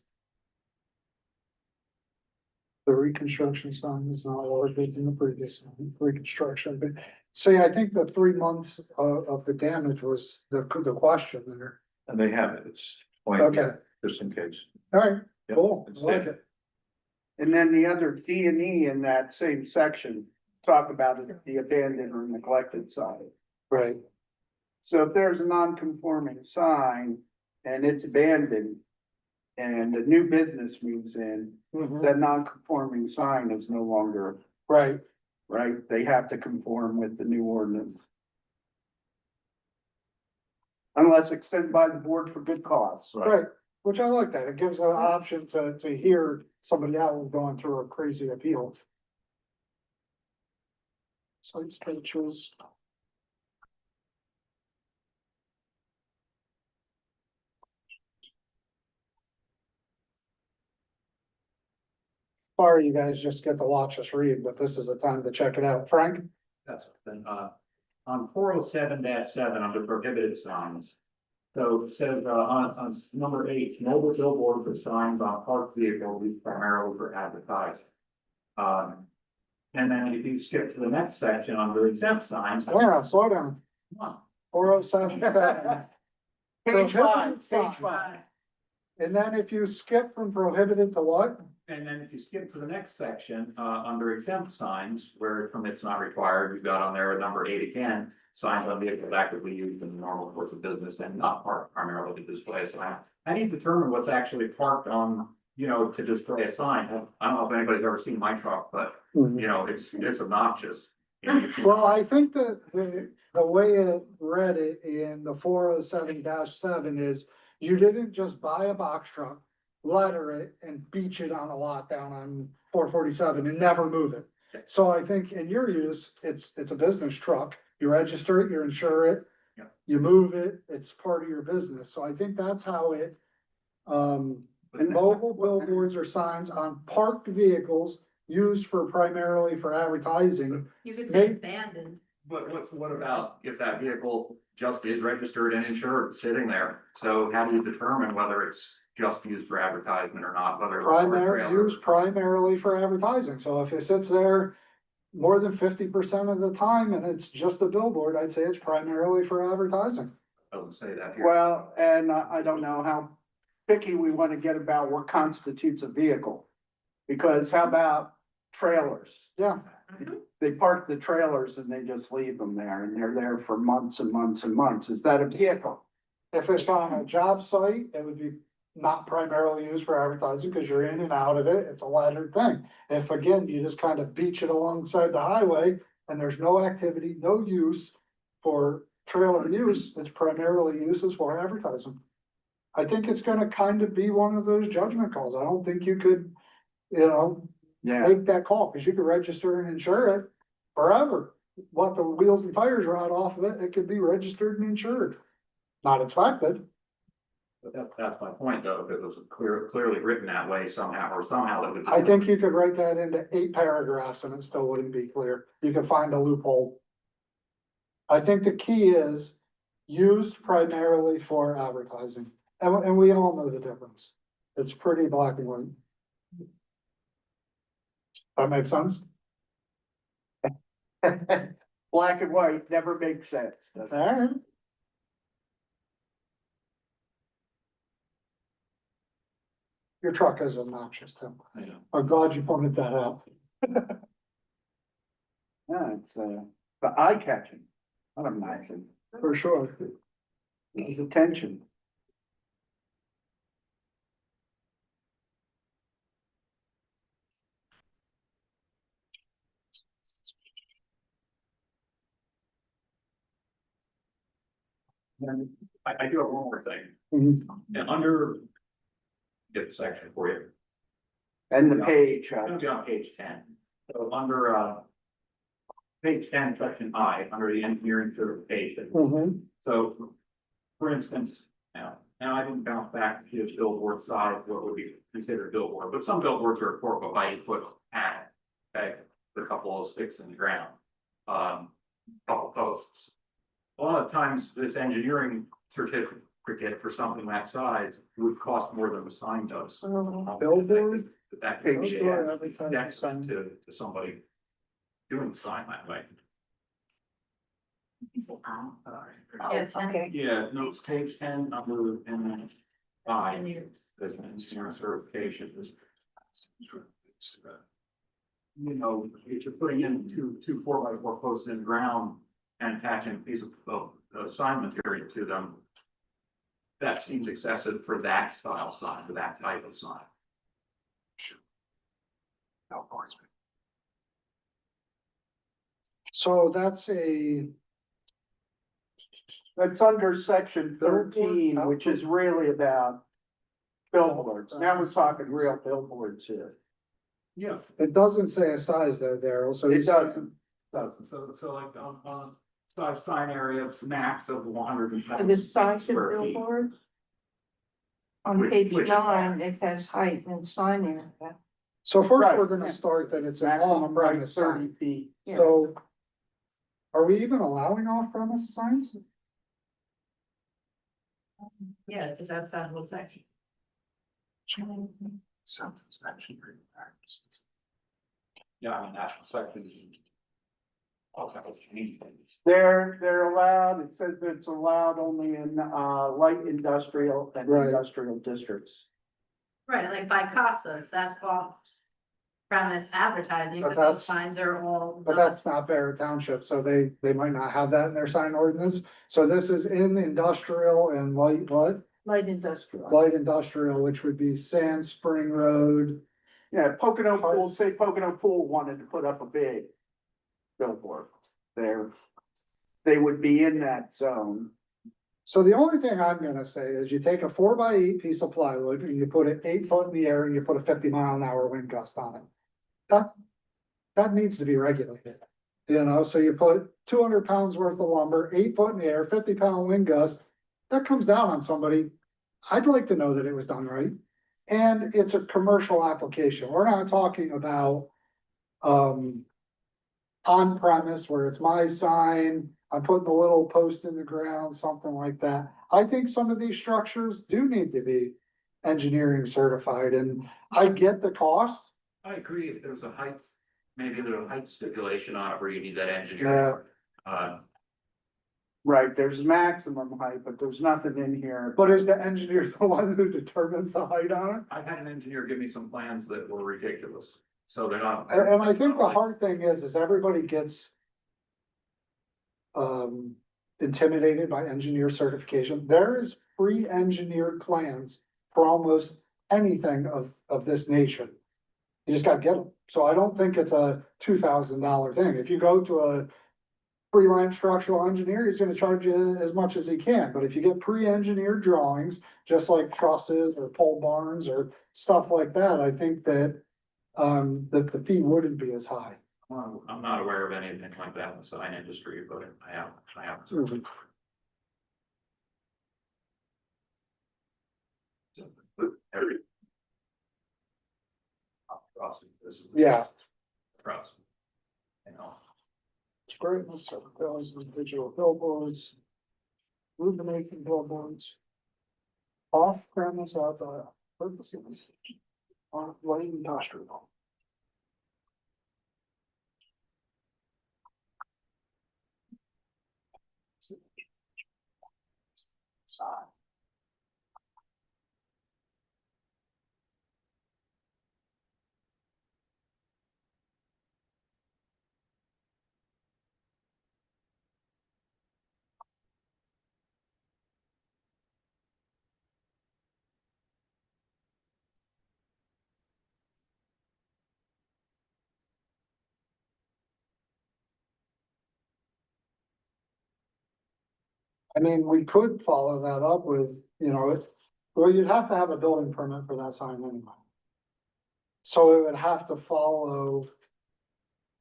The reconstruction sign is not ordered in the previous reconstruction, but see, I think the 3 months of the damage was the question there. And they have it, it's Okay, just in case. all right, Yep, cool, it's I like there. it. And then the other D and E in that same section, talk about the abandoned or neglected side. Right, So if there's a non-conforming sign and it's abandoned. And a new business moves in, mhm, that non-conforming sign is no longer, right, right? They have to conform with the new ordinance. Unless extended by the board for good cause. right, which I like that, it gives an option to hear somebody else going through a crazy appeal. Site pictures. Sorry, you guys just get to watch us read, but this is the time to check it out. Frank? That's then, on 407-7 under prohibited signs. So it says, on number 8, mobile billboards or signs on parked vehicles used primarily for advertising. And then if you skip to the next section under exempt signs. Yeah, slow down. Come on. 407. Page 5, Prohibited page sign. 5. And then if you skip from prohibited to what? And then if you skip to the next section, under exempt signs, where permits not required, you've got on there number 8 again. Signs on vehicles actively used in the normal course of business and not parked primarily to display a sign. I need to determine what's actually parked on, to display a sign. I don't know if anybody's ever seen my truck, but it's obnoxious. Well, I think that the way it read it in the 407-7 is You didn't just buy a box truck, letter it and beach it on a lot down on 447 and never move it. So I think in your use, it's a business truck. You register it, you insure it. Yeah. You move it, it's part of your business. So I think that's how it, mobile billboards or signs on parked vehicles used for primarily for advertising. You could say May- abandoned. But what about if that vehicle just is registered and insured, sitting there? So how do you determine whether it's just used for advertisement or not, whether? it's for a Primary, trailer? used primarily for advertising, so if it sits there more than 50% of the time and it's just a billboard, I'd say it's primarily for advertising. Doesn't say that here. Well, and I don't know how picky we want to get about what constitutes a vehicle. Because how about trailers? Yeah, They park the trailers and they just leave them there and they're there for months and months and months. Is that a vehicle? if it's on a job site, it would be not primarily used for advertising, because you're in and out of it, it's a lettered thing. If again, you just kind of beach it alongside the highway and there's no activity, no use for trailer use, it's primarily uses for advertising. I think it's gonna kind of be one of those judgment calls. I don't think you could, Yeah. make that call, because you could register and insure it forever. Let the wheels and tires rot off of it, it could be registered and insured. Not expected. But that's my point, though, if it was clearly written that way somehow, or somehow that would. I think you could write that into 8 paragraphs and it still wouldn't be clear. You could find a loophole. I think the key is used primarily for advertising, and we all know the difference. It's pretty black and white. That makes sense? Black and white never makes sense. does it? Alright. Your truck is obnoxious, Tim. Yeah. I'm glad you pointed that out. Yeah, it's the eye catching. Not obnoxious. For sure. It's attention. And I do have one more thing, Mhm. and under. Get the section for you. And the page, I'm gonna be on page 10, so under, page 10, section I, under the engineering certification. Mhm. So, for instance, now I didn't bounce back to the billboard size, what would be considered billboard, but some billboards are 4 foot by 8 foot panel. Okay, with a couple of sticks in the ground, couple posts. A lot of times, this engineering certificate for something that size would cost more than the sign does. Billboard? That could be Outdoor a advertising detriment sign. to somebody doing the sign that way. Yeah, 10. Yeah, no, it's page 10, number, and then five, there's an engineering certification. You know, if you're putting in two 4x4 posts in the ground and attaching a piece of sign material to them, that seems excessive for that style sign, for that type of sign. So that's that's under section 13, which is really about billboards. Now we're talking real billboards here. Yeah. it doesn't say a size there, Daryl, so. It doesn't. So like on size sign area max of 110. And the size of square feet. billboards? On Which- page which is 9, it has height and sign area. So first, Right, we're gonna yeah. start that it's an Maximum right off-premise 30 sign. feet. Yeah. So. Are we even allowing off-premise signs? Yeah, because that's that whole section. Yeah, I mean, that's section. Okay, let's change things. They're allowed, it says that it's allowed only in light industrial and Right. industrial districts. Right, like by Casas, that's off premise advertising, But because those that's- signs are all. But that's not Barrett Township, so they might not have that in their sign ordinance. So this is in industrial and light, what? Light industrial. Light industrial, which would be Sand Spring Road. Yeah, Pocono Pool, say Pocono Pool wanted to put up a big billboard there. They would be in that zone. So the only thing I'm gonna say is you take a 4x8 piece of plywood and you put it 8 foot in the air and you put a 50 mile an hour wind gust on it. That needs to be regulated, you know, so you put 200 pounds worth of lumber, 8 foot in the air, 50 pound wind gust. That comes down on somebody. I'd like to know that it was done right. And it's a commercial application. We're not talking about, on premise where it's my sign, I'm putting a little post in the ground, something like that. I think some of these structures do need to be engineering certified, and I get the cost. I agree, if there's a height, maybe there's a height stipulation on it where you need that engineer. Right, there's maximum height, but there's nothing in here. But is the engineer the one who determines the height on it? I've had an engineer give me some plans that were ridiculous, so they're not. And I think the hard thing is everybody gets intimidated by engineer certification. There is pre-engineered plans for almost anything of this nature. You just gotta get them. So I don't think it's a $2,000 thing. If you go to a freelance structural engineer, he's gonna charge you as much as he can. But if you get pre-engineered drawings, just like trusses or pole barns or stuff like that, I think that the fee wouldn't be as high. Well, I'm not aware of anything like that in the sign industry, but I have. Every. Yeah. Trust. You know. It's great, let's have 1,000 digital billboards. Illuminating billboards. Off premise outside purposes. On light industrial. I mean, we could follow that up with, you know, well, you'd have to have a building permit for that sign anyway. So it would have to follow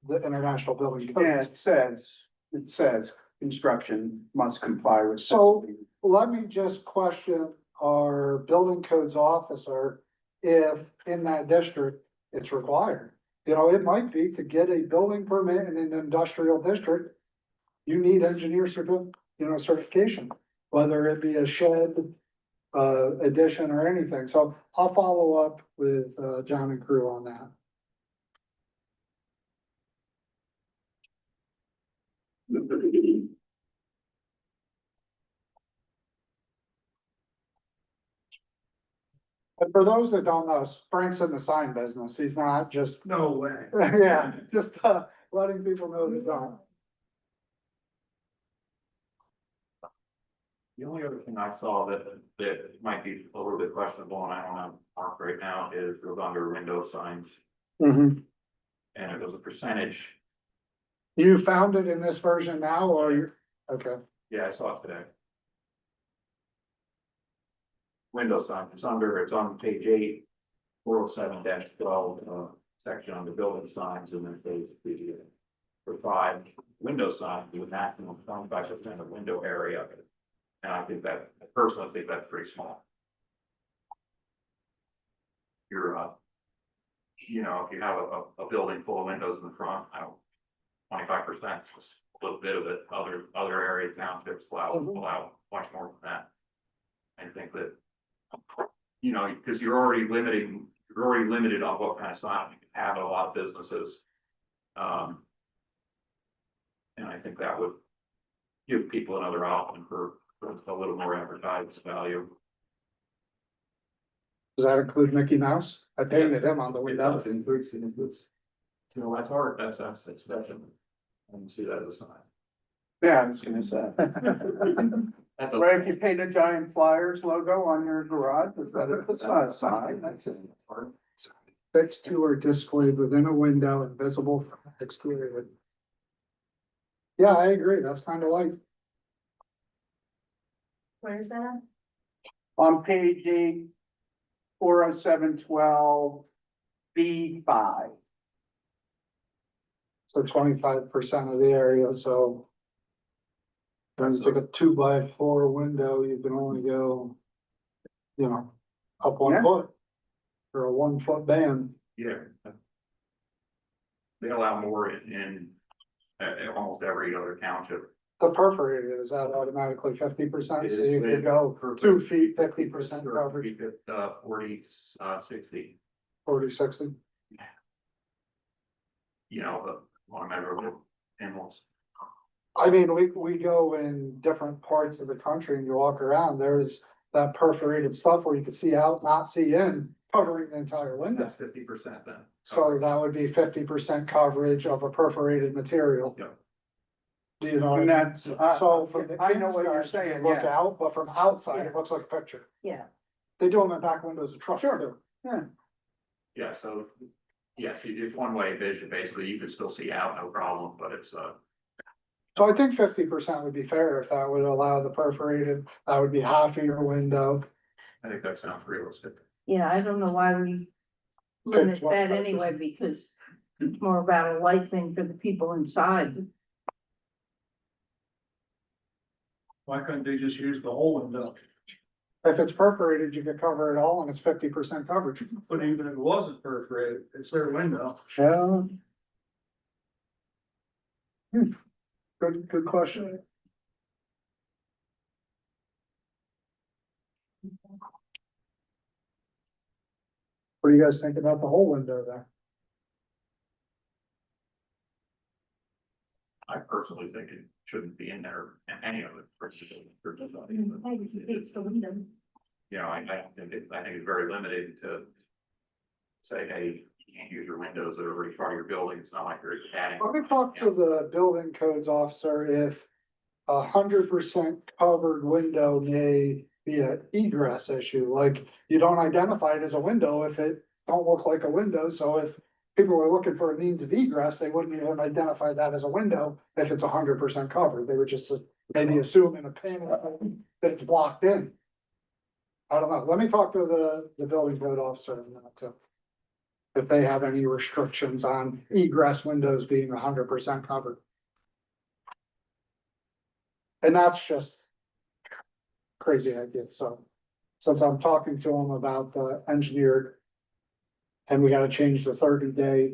the international building Yeah, codes. it says construction must comply with. So let me just question our building codes officer if in that district it's required. You know, it might be to get a building permit in an industrial district. You need engineer certification, whether it be a shed, addition or anything. So I'll follow up with, John and crew on that. And for those that don't know, Frank's in the sign business. He's not just, No way. yeah, just, letting people know they don't. The only other thing I saw that might be a little bit questionable, and I don't have mark right now, is it was under window signs, Mhm. and it was a percentage. You found it in this version now, or you're, okay, Yeah, I saw it today. Window sign, it's on page 8, 407-12, section on the building signs, and then page for 5, window signs with maximum 25% of window area. And I think that, personally, I think that's pretty small. You're, you know, if you have a building full of windows in the front, I don't, 25% is a little bit of it. Other areas, townships allow much more than that. I think that, you know, because you're already limited on what kind of sign you can have in a lot of businesses. And I think that would give people another option for a little more advertised value. does that include Mickey Mouse? I painted him on the window. It includes. So that's art, that's expression. And you see that as a sign. Yeah, I was gonna say. Right, if you paint a giant Flyers logo on your garage, that's not a sign, that's just. Fixed to or displayed within a window and visible from the exterior. Yeah, I agree, that's kind of like. Where is that? On page 8, 40712, B5. So 25% of the area, so. When you take a 2x4 window, you can only go, you know, up 1 Yeah. foot. For a 1 foot band. Yeah. They allow more in almost every other township. The perforated, is that automatically 50%? So you could It- go for- 2 feet, 50% coverage, 40, 60, 40, 60. you know, the one measurable animals. I mean, we go in different parts of the country and you walk around, there's that perforated stuff where you can see out, not see in, covering the entire window. That's 50% then. So that would be 50% coverage of a perforated material. Yeah. Do you know? what I And mean? that's, So from the I know what you're inside, you saying, look yeah. out, but from outside, it looks like a picture. Yeah. They do them in back windows of trucks too. Yeah, so, yes, it's one way vision, basically, you could still see out, no problem, but it's, So I think 50% would be fair if that would allow the perforated, that would be half of your window. I think that sounds realistic. Yeah, I don't know why we limit that anyway, because it's more about a light thing for the people inside. Why couldn't they just use the whole window? If it's perforated, you could cover it all and it's 50% coverage. But even if it wasn't perforated, it's their window. Yeah. Good question. What do you guys think about the whole window there? I personally think it shouldn't be in there, any of it. You know, I think it's very limited to say, hey, you can't use your windows that are already part of your building, it's not like you're adding. Let me talk to the building codes officer if 100% covered window may be an egress issue, like you don't identify it as a window if it don't look like a window, so if people were looking for a means of egress, they wouldn't even identify that as a window if it's 100% covered, they would just maybe assume in a panel that it's blocked in. I don't know, let me talk to the building code officer on that too. If they have any restrictions on egress windows being 100% covered. And that's just crazy idea, so since I'm talking to them about the engineered. And we gotta change the 30-day.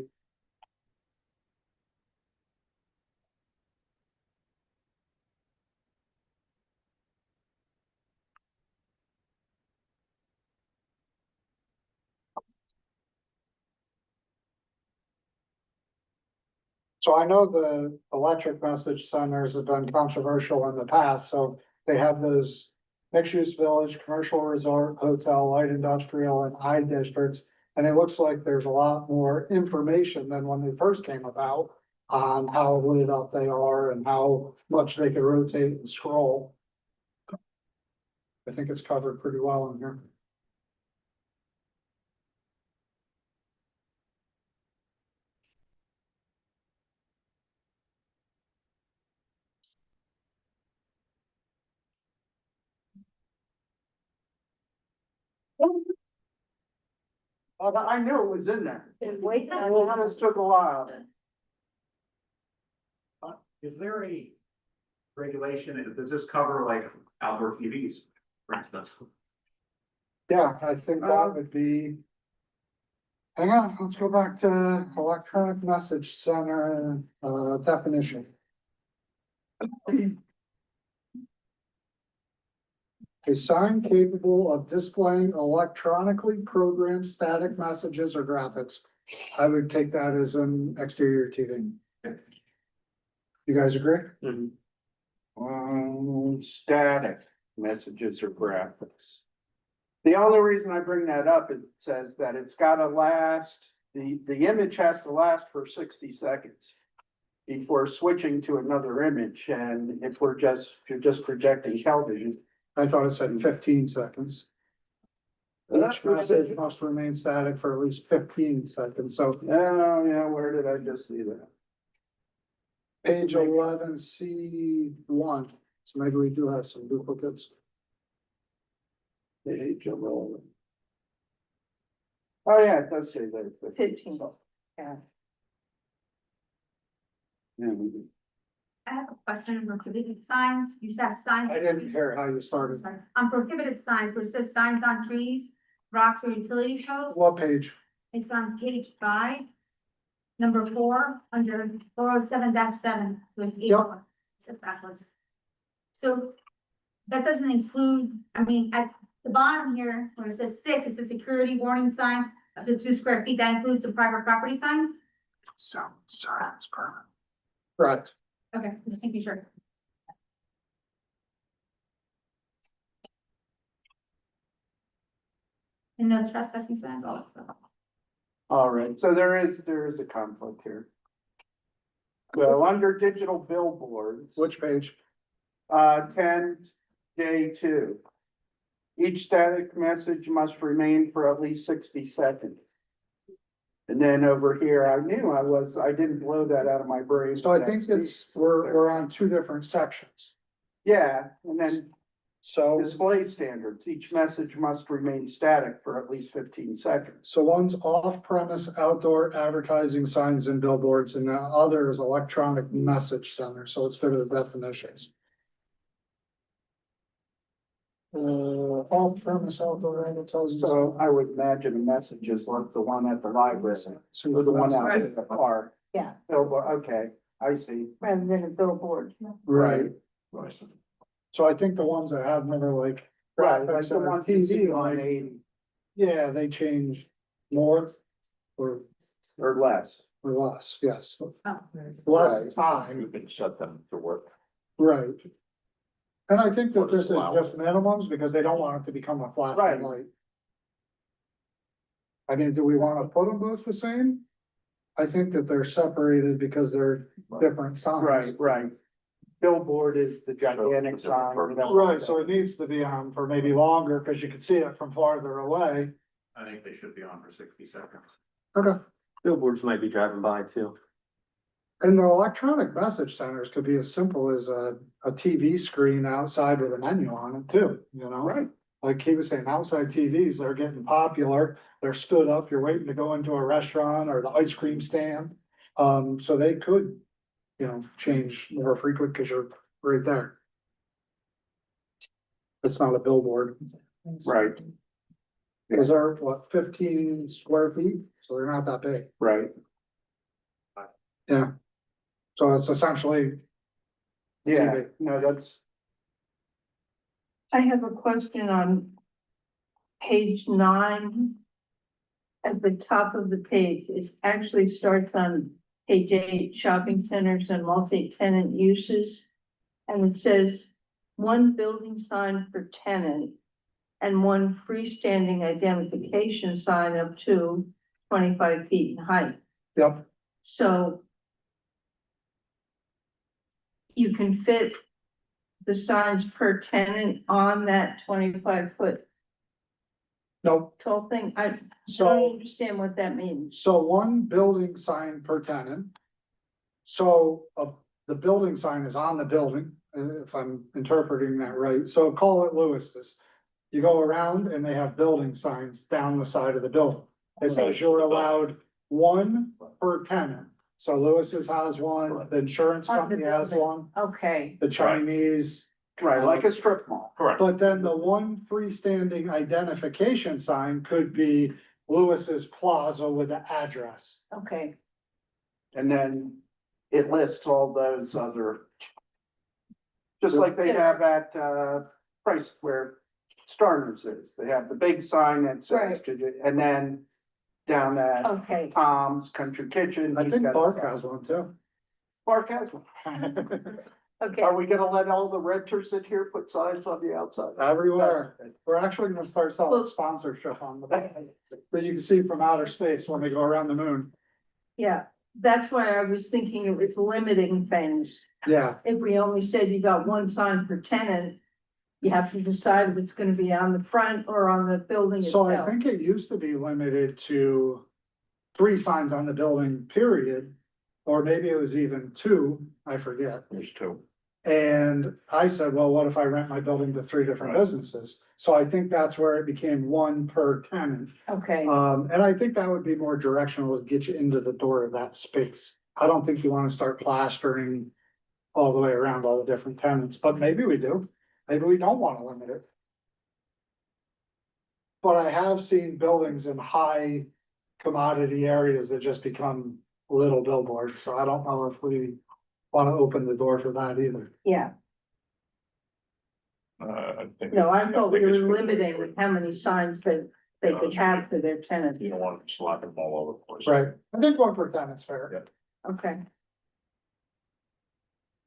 So I know the electric message centers have been controversial in the past, so they have those mixed use village, commercial resort, hotel, light industrial and I districts. And it looks like there's a lot more information than when they first came about on how lit up they are and how much they can rotate and scroll. I think it's covered pretty well in here. I knew it was in there. Wait, Well, it just took a while. Is there a regulation, does this cover like outdoor TVs, for instance? Yeah, I think that would be. Hang on, let's go back to electronic message center, definition. A sign capable of displaying electronically programmed static messages or graphics. I would take that as an exterior TV. You guys agree? Static messages or graphics. The only reason I bring that up, it says that it's gotta last, the image has to last for 60 seconds. Before switching to another image, and if you're just projecting television. I thought it said 15 seconds. Each message must remain static for at least 15 seconds, so Oh, yeah, where did I just see that? page 11C1, so maybe we do have some duplicates. Oh, yeah, it does say there. 15. Yeah. Yeah, we do. I have a question on prohibited signs. You said signs. I didn't hear how you started. Sorry. On prohibited signs, where it says signs on trees, rocks or utility posts, What page? it's on page 5. Number 4, under 407-7 with Yep. It's backwards. So that doesn't include, I mean, at the bottom here, where it says 6, it says security warning signs up to 2 square feet. That includes the private property signs? So, sorry, it's permanent. Correct. Okay, just making sure. And no trespassing signs, all that stuff. All right, so there is a conflict here. So under digital billboards. Which page? 10J2. Each static message must remain for at least 60 seconds. And then over here, I didn't blow that out of my brain. So I think we're on two different sections. Yeah, and then So, display standards, each message must remain static for at least 15 seconds. so one's off-premise outdoor advertising signs and billboards, and the other is electronic message center, so let's go to the definitions. Off-premise outdoor advertising. So I would imagine a message is like the one at the library, or the one out in the car. Yeah. Billboard, okay, I see. Rather than a billboard. Right. So I think the ones that have never like. Right, like graphics the on one you see TV, on like, 80 yeah, they change more or or less. less, yes. Oh. Less time. You can shut them to work. Right. And I think that Or this is allow just minimums because they don't want it to become a Right. flashing light. I mean, do we wanna put them both the same? I think that they're separated because they're different signs. Right. Billboard is the gigantic sign. you know. Right, so it needs to be on for maybe longer, cause you can see it from farther away. I think they should be on for 60 seconds. Okay. Billboards might be driving by too. And the electronic message centers could be as simple as a TV screen outside with a menu on it too, you know? Right. Like he was saying, outside TVs, they're getting popular, they're stood up, you're waiting to go into a restaurant or the ice cream stand. So they could, you know, change more frequent because you're right there. It's not a billboard. Right, Cause they're what, 15 square feet, so they're not that big. right. Yeah. So it's essentially. Yeah, TV. no, that's, I have a question on page 9. At the top of the page, it actually starts on page 8, shopping centers and multi-tenant uses. And it says, 1 building sign per tenant and 1 freestanding identification sign up to 25 feet in height. Yep. So you can fit the signs per tenant on that 25-foot Nope. tall thing. I don't So. understand what that means. So 1 building sign per tenant. So, the building sign is on the building, if I'm interpreting that right, so call it Lewis's. You go around and they have building signs down the side of the building. It says you're allowed 1 per tenant. So Lewis's has 1, the insurance On the company has building. 1, Okay, the Chinese. right, like a strip mall. Correct. But then the 1 freestanding identification sign could be Lewis's Plaza with the address. okay. And then it lists all those other. Just like they have at, Price where Starner's is, they have the big sign that says, and then down at Okay, Tom's Country Kitchen. I he's think got a Bark sign. has one too. Bark has one. okay. Are we gonna let all the renters in here put signs on the outside? Everywhere. We're actually gonna start selling sponsorship on the back. That you can see from outer space when they go around the moon. Yeah, that's why I was thinking it was limiting things. Yeah, If we only said you got 1 sign per tenant, you have to decide if it's gonna be on the front or on the building so I itself. think it used to be limited to 3 signs on the building, period. Or maybe it was even 2, I forget. There's 2. And I said, well, what if I rent my building to 3 different Right. businesses? So I think that's where it became 1 per tenant. Okay, And I think that would be more directional to get you into the door of that space. I don't think you wanna start plastering all the way around all the different tenants, but maybe we do. Maybe we don't wanna limit it. But I have seen buildings in high commodity areas that just become little billboards, so I don't know if we wanna open the door for that either. yeah, I think. no, I thought we think were it's good. limiting how many signs that they could have for their tenants. You don't want to slap them all over the place. Right, I think 1 per tenant's fair. Okay,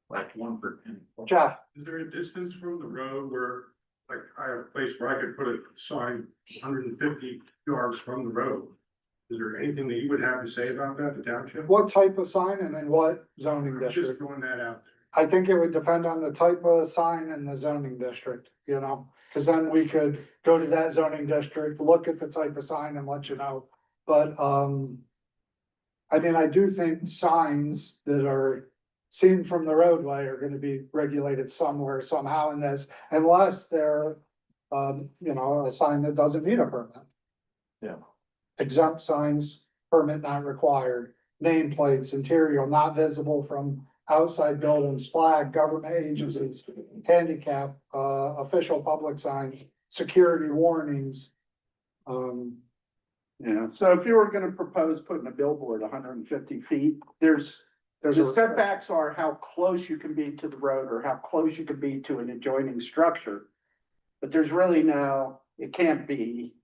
Like 1 per 10. Jeff, Is there a distance from the road where, like, I have a place where I could put a sign 150 yards from the road? Is there anything that you would have to say about that, the township? what type of sign and in what zoning Just district? throwing that out there. I think it would depend on the type of sign and the zoning district, you know, cause then we could go to that zoning district, look at the type of sign and let you know. But, I mean, I do think signs that are seen from the roadway are gonna be regulated somewhere, somehow in this, unless they're, you know, a sign that doesn't need a permit. Yeah. Exempt signs, permit not required, nameplates, interior not visible from outside buildings, flag, government agencies, handicap, official public signs, security warnings. Yeah, so if you were gonna propose putting a billboard 150 feet, There's the a setbacks are how close you can be to the road or how close you can be to an adjoining structure. But there's really it can't be.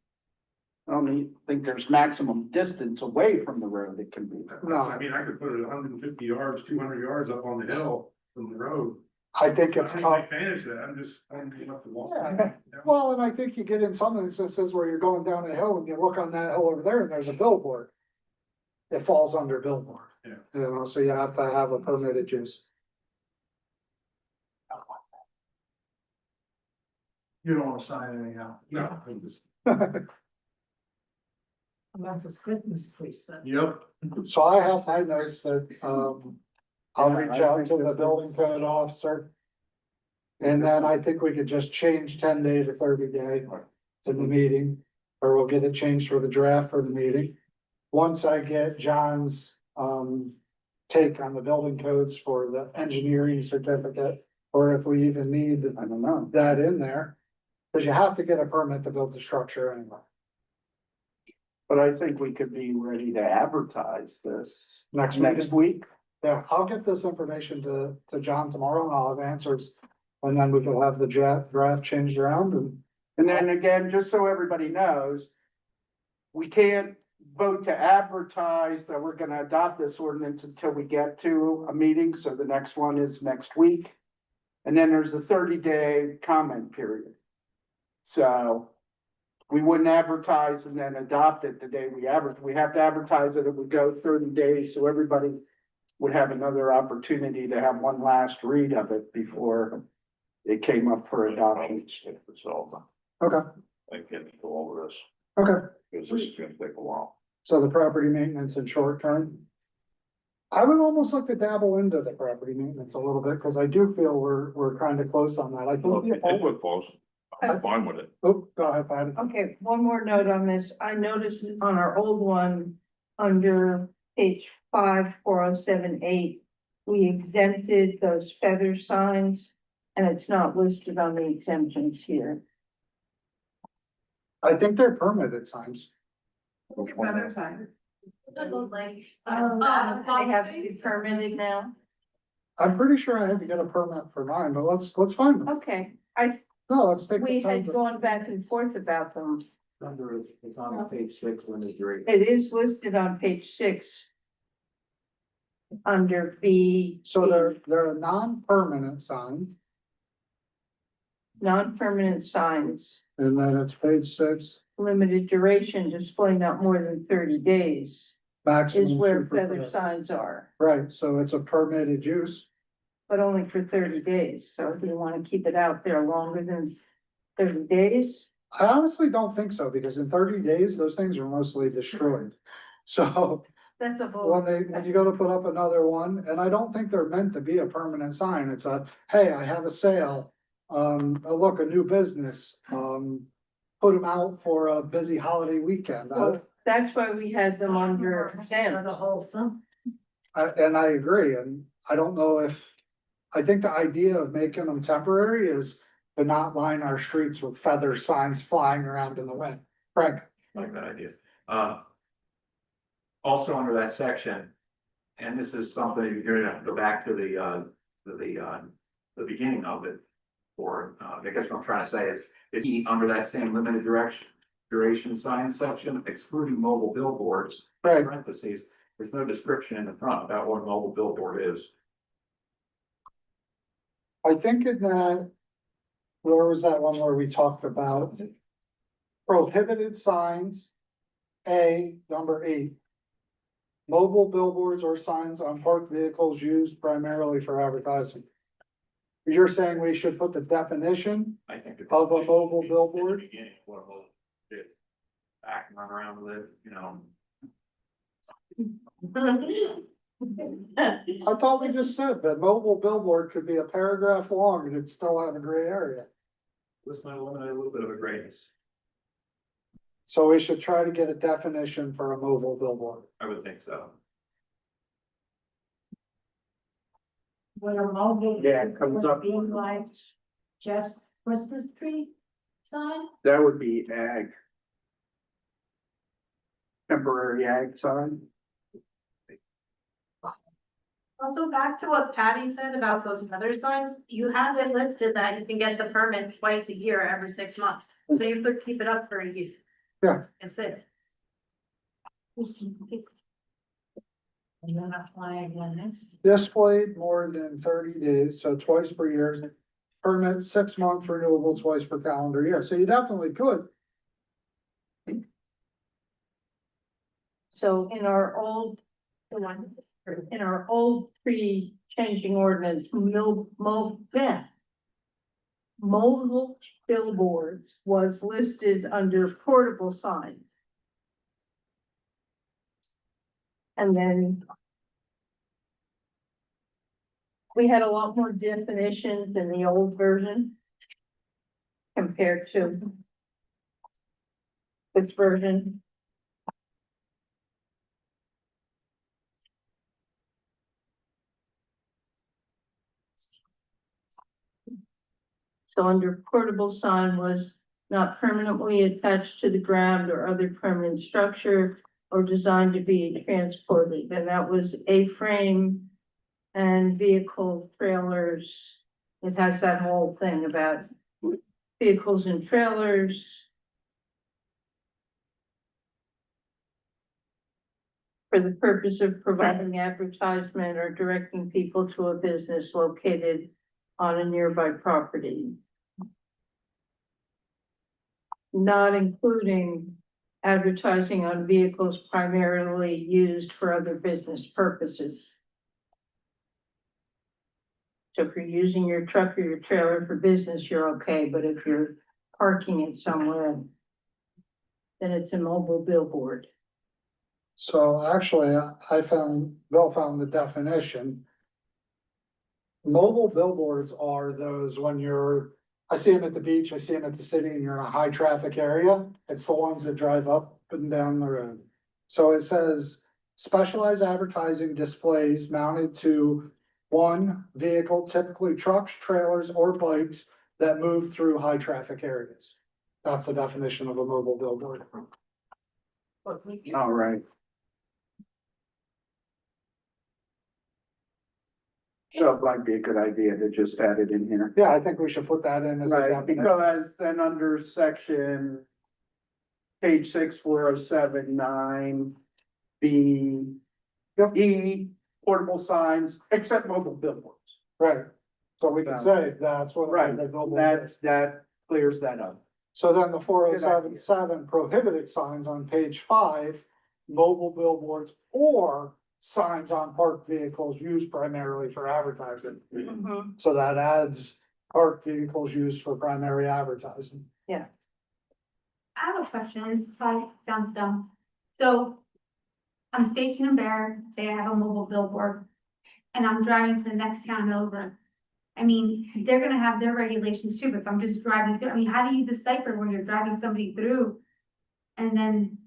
I don't think there's maximum distance away from the road it can be. No. I mean, I could put it 150 yards, 200 yards up on the hill from the road. I think it's I tough. don't manage that, I'm just, I'm up the wall. Yeah. Well, and I think you get in some instances where you're going down a hill and you look on that hill over there and there's a billboard. It falls under billboard. Yeah. You know, so you have to have a permitted use. You don't want to sign anyhow. No. I'm just- That's a Christmas tree set. Yep. So I have my notes that, I'll Yeah, reach I out think to the that's- building code officer. And then I think we could just change 10 day to 30 day in the meeting, or we'll get it changed for the draft for the meeting. Once I get John's, take on the building codes for the engineering certificate, or if we even need, I don't know, that in there. Cause you have to get a permit to build the structure anyway. But I think we could be ready to advertise this Next week. Yeah, I'll get this information to John tomorrow and I'll have answers. And then we can have the draft changed around and. And then again, just so everybody knows, we can't vote to advertise that we're gonna adopt this ordinance until we get to a meeting, so the next one is next week. And then there's a 30-day comment period. So we wouldn't advertise and then adopt it the day we advertise. We have to advertise it, it would go 30 days, so everybody would have another opportunity to have one last read of it before it came up for adoption. It's all, Okay, I can go over this, okay. because this is gonna take a while. So the property maintenance in short term. I would almost like to dabble into the property maintenance a little bit, cause I do feel we're kind of close on that. I Well, think. if you think we're close, I'm fine with it. Oh, go ahead, Patty. okay, one more note on this. I noticed on our old one, under page 54078, we exempted those feather signs, and it's not listed on the exemptions here. I think they're permitted signs. Which one? Another time. They have to be permitted now? I'm pretty sure I had to get a permit for mine, but let's find them. Okay, No, let's take we the time. had gone back and forth about them. It's on page 6 when it's three. It is listed on page 6. Under B. So they're a non-permanent sign, Non-permanent signs, and then it's page 6, limited duration, display not more than 30 days, is maximum. where 2%. feather signs are, Right, so it's a permitted use. but only for 30 days. So if you want to keep it out there longer than 30 days, I honestly don't think so, because in 30 days, those things are mostly destroyed. So that's a whole. when you go to put up another one, and I don't think they're meant to be a permanent sign, it's a, hey, I have a sale. Look, a new business, put them out for a busy holiday weekend. Well, that's why we had them under For exempt. the wholesome. And I agree, and I don't know if, I think the idea of making them temporary is to not line our streets with feather signs flying around in the wind. Frank? Like that idea. Also under that section, and this is something you're gonna have to go back to the beginning of it. Or, I guess what I'm trying to say is, it's under that same limited duration sign section, excluding mobile billboards. Right. Parentheses, there's no description in the front about what a mobile billboard is. I think in that, where was that one where we talked about prohibited signs? Number 8. Mobile billboards or signs on parked vehicles used primarily for advertising. You're saying we should put the definition I think. of a mobile billboard? Beginning, what a mobile is. Back and run around with it, you know. I thought we just said that mobile billboard could be a paragraph long and it'd still have a gray area. This might eliminate a little bit of a grayness, So we should try to get a definition for a mobile billboard. I would think so. What a mobile. Yeah, it comes up. Being like Jeff's Christmas tree sign. That would be ag. Temporary ag sign. Also, back to what Patty said about those other signs, you have it listed that you can get the permit twice a year, every 6 months, so you could keep it up for a year. Yeah. That's it. And then apply again next. Displayed more than 30 days, so twice per year. Permit 6 months renewable twice per calendar year, so you definitely could. So in our old, in our old pre-changing ordinance, mobile billboards was listed under portable signs. And then we had a lot more definitions in the old version compared to this version. So under portable sign was not permanently attached to the ground or other permanent structure or designed to be transported, and that was A-frame and vehicle trailers. It has that whole thing about vehicles and trailers. For the purpose of providing advertisement or directing people to a business located on a nearby property. Not including advertising on vehicles primarily used for other business purposes. So if you're using your truck or your trailer for business, you're okay, but if you're parking it somewhere, then it's a mobile billboard. So actually, Bill found the definition. Mobile billboards are those when I see them at the beach, I see them at the city, and you're in a high traffic area. It's the ones that drive up and down the road. So it says specialized advertising displays mounted to one vehicle, typically trucks, trailers, or bikes that move through high traffic areas. That's the definition of a mobile billboard. All right. So it might be a good idea to just add it in here. Yeah, I think we should put that in as a Right, definition. because then under section. Page 6, 407.9, B. E, portable signs, except mobile billboards. Right, so we can say that's what. Right, the billboard is. that clears that up. So then the 407.7 prohibited signs on page 5, mobile billboards or signs on parked vehicles used primarily for advertising. So that adds parked vehicles used for primary advertising. I have a question, this probably sounds dumb. So I'm stationed in Barrett, say I have a mobile billboard, and I'm driving to the next town over. I mean, they're gonna have their regulations too, but if I'm just driving through, I mean, how do you decipher when you're driving somebody through? And then.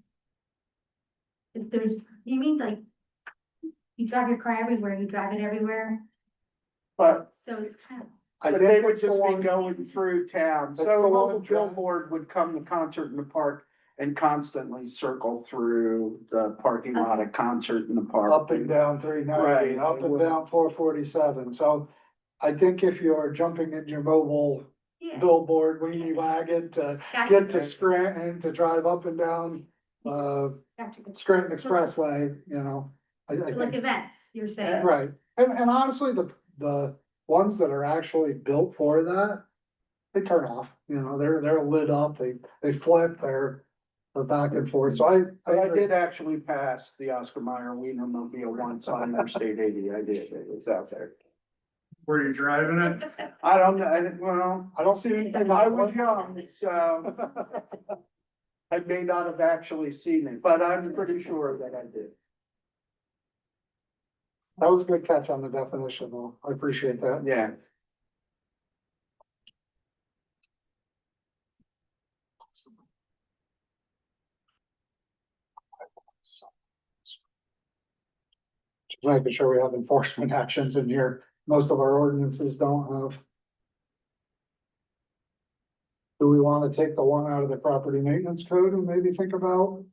If there's, you mean like. You drive your car everywhere, you drive it everywhere, But, so it's kind of. I but think they would it's the just be one- going through town, That's so the a one mobile drive- billboard would come to Concert in the Park and constantly circle through the parking lot at Concert in the Park. Up and down 390, Right. up and down 447, so I think if you're jumping in your mobile Yeah. billboard weenie wagon to Gotcha. get to Scranton, to drive up and down, Gotcha. Scranton Expressway, you know. I Like think, events, you're saying. right, and honestly, the ones that are actually built for that, they turn off, you know, they're lit up, they flip, they're back and forth, so But I agree. did actually pass the Oscar Mayer Wienermobile once on Interstate 80, I did, it was out there. Were you driving it? I don't know, well, I don't see anything. I was young, so I may not have actually seen it, but I'm pretty sure that I did. That was a good catch on the definition, though, I appreciate that. Yeah. Just making sure we have enforcement actions in here, most of our ordinances don't have. Do we wanna take the one out of the property maintenance code and maybe think about?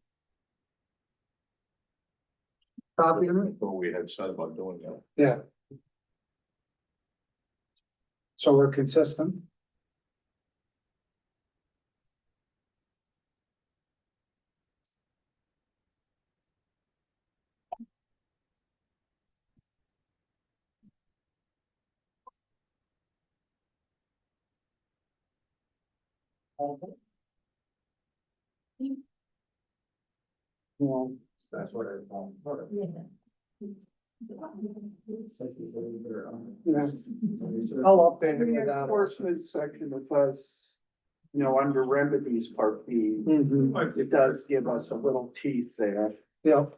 Copying it? What we had said about doing that. Yeah. So we're consistent. Well, That's what I thought. I'll update it The with that. enforcement section of us, you know, under remedies part B, Mhm. it does give us a little teeth there. Yep.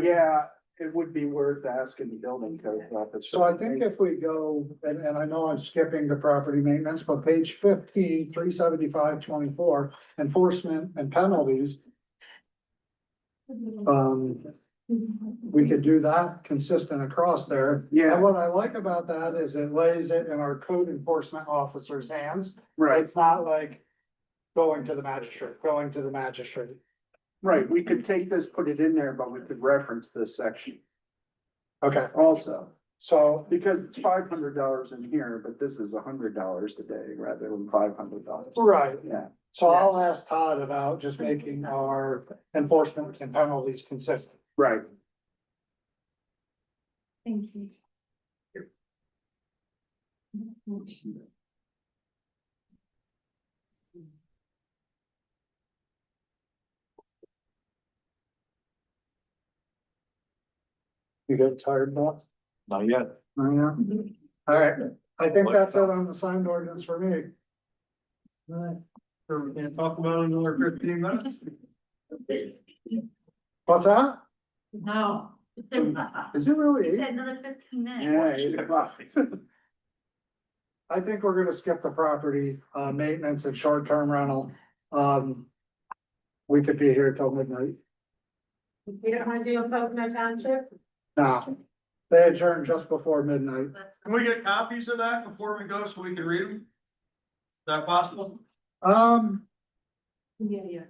Yeah, it would be worth asking the building code officer. So I think if we go, and I know I'm skipping the property maintenance, but page 15, 375-24, enforcement and penalties. We could do that consistent across there. Yeah. And what I like about that is it lays it in our code enforcement officer's hands. Right, It's not like going to the magistrate. right, we could take this, put it in there, but we could reference this section Okay, also. so, Because it's $500 in here, but this is $100 a day rather than $500. right, Yeah, so I'll ask Todd about just making our enforcement and penalties consistent. right. Thank you. You get tired, boss? Not yet. Oh, yeah. All right, I think that's it on the signed ordinance for me. So we can talk about it another 15 minutes? What's that? No. Is it really He eight? said another 15 minutes. Yeah, 8 o'clock. I think we're gonna skip the property, maintenance and short-term rental. We could be here till midnight. We don't wanna do a Pocono Township? No, they adjourn just before midnight. Can we get copies of that before we go so we can read them? Is that possible? Yeah.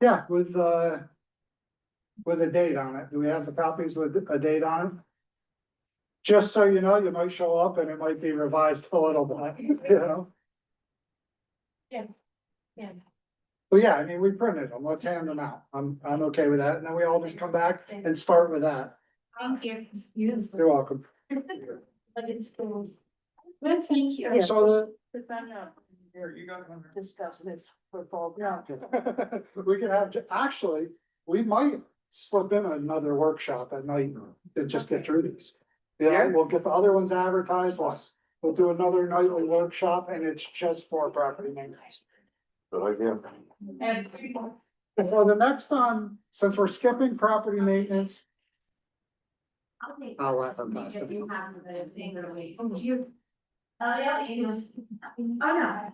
Yeah, with a date on it. Do we have the copies with a date on it? Just so you know, you might show up and it might be revised a little bit, you know? Yeah. Yeah. Well, yeah, I mean, we printed them. Let's hand them out. I'm okay with that. And then we all just come back and start with that. Thank you. You're welcome. Like it's still. Thank you. So Here, you got one. Discuss this for fall ground. we could have, actually, we might slip in another workshop at night to just get through these. Yeah, we'll get the other ones advertised, we'll do another nightly workshop and it's just for property maintenance. Good idea. And So the next on, since we're skipping property maintenance, I'll let them pass it. You. Yeah, you know. Oh, no.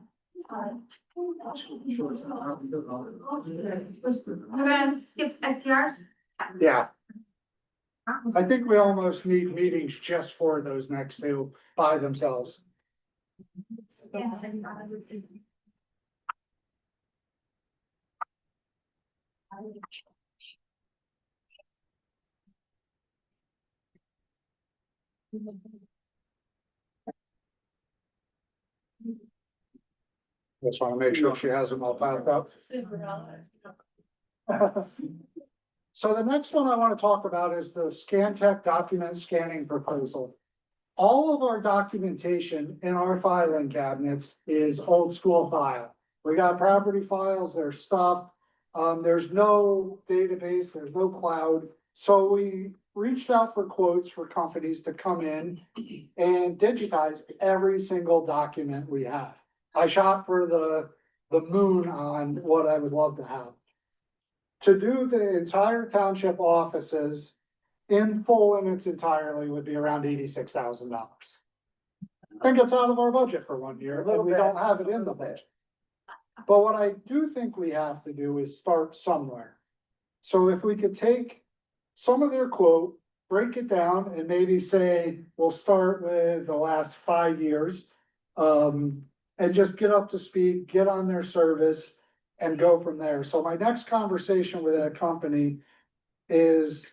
We're gonna skip STRs? Yeah, I think we almost need meetings just for those next two by themselves. Just wanna make sure she has them all piled up. So the next one I wanna talk about is the Scantech document scanning proposal. All of our documentation in our filing cabinets is old school file. We got property files, there's stuff. There's no database, there's no cloud. So we reached out for quotes for companies to come in and digitize every single document we have. I shot for the moon on what I would love to have. To do the entire township offices in full in its entirely would be around $86,000. I think it's out of our budget for 1 year, and we don't have it in the budget. But what I do think we have to do is start somewhere. So if we could take some of their quote, break it down and maybe say, we'll start with the last 5 years. And just get up to speed, get on their service and go from there. So my next conversation with that company is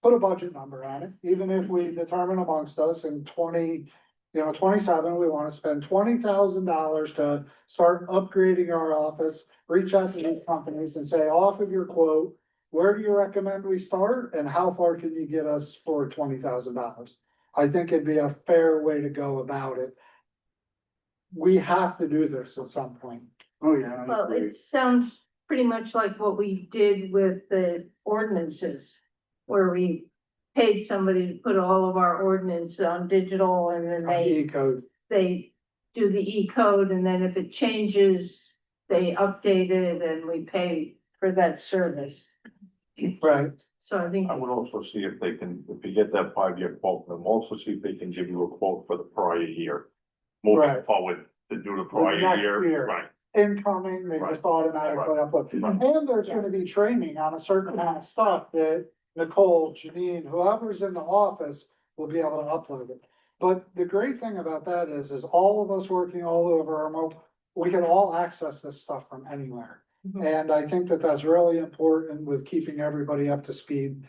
put a budget number on it, even if we determine amongst us in 27, we wanna spend $20,000 to start upgrading our office, reach out to these companies and say, off of your quote, where do you recommend we start and how far can you get us for $20,000? I think it'd be a fair way to go about it. We have to do this at some point. Oh, yeah. I Well, agree. it sounds pretty much like what we did with the ordinances, where we paid somebody to put all of our ordinance on digital and then E-code. they do the E-code and then if it changes, they update it and we pay for that service. Right. So I think, I would also see if they can, if you get that 5-year quote, then also see if they can give you a quote for the prior year. Moving Right. forward to do the prior next year, year. right? Incoming, they just automatically upload. And there's gonna be training on a certain amount of stuff that Nicole, Janine, whoever's in the office will be able to upload it. But the great thing about that is all of us working all over our mobile, we can all access this stuff from anywhere. And I think that that's really important with keeping everybody up to speed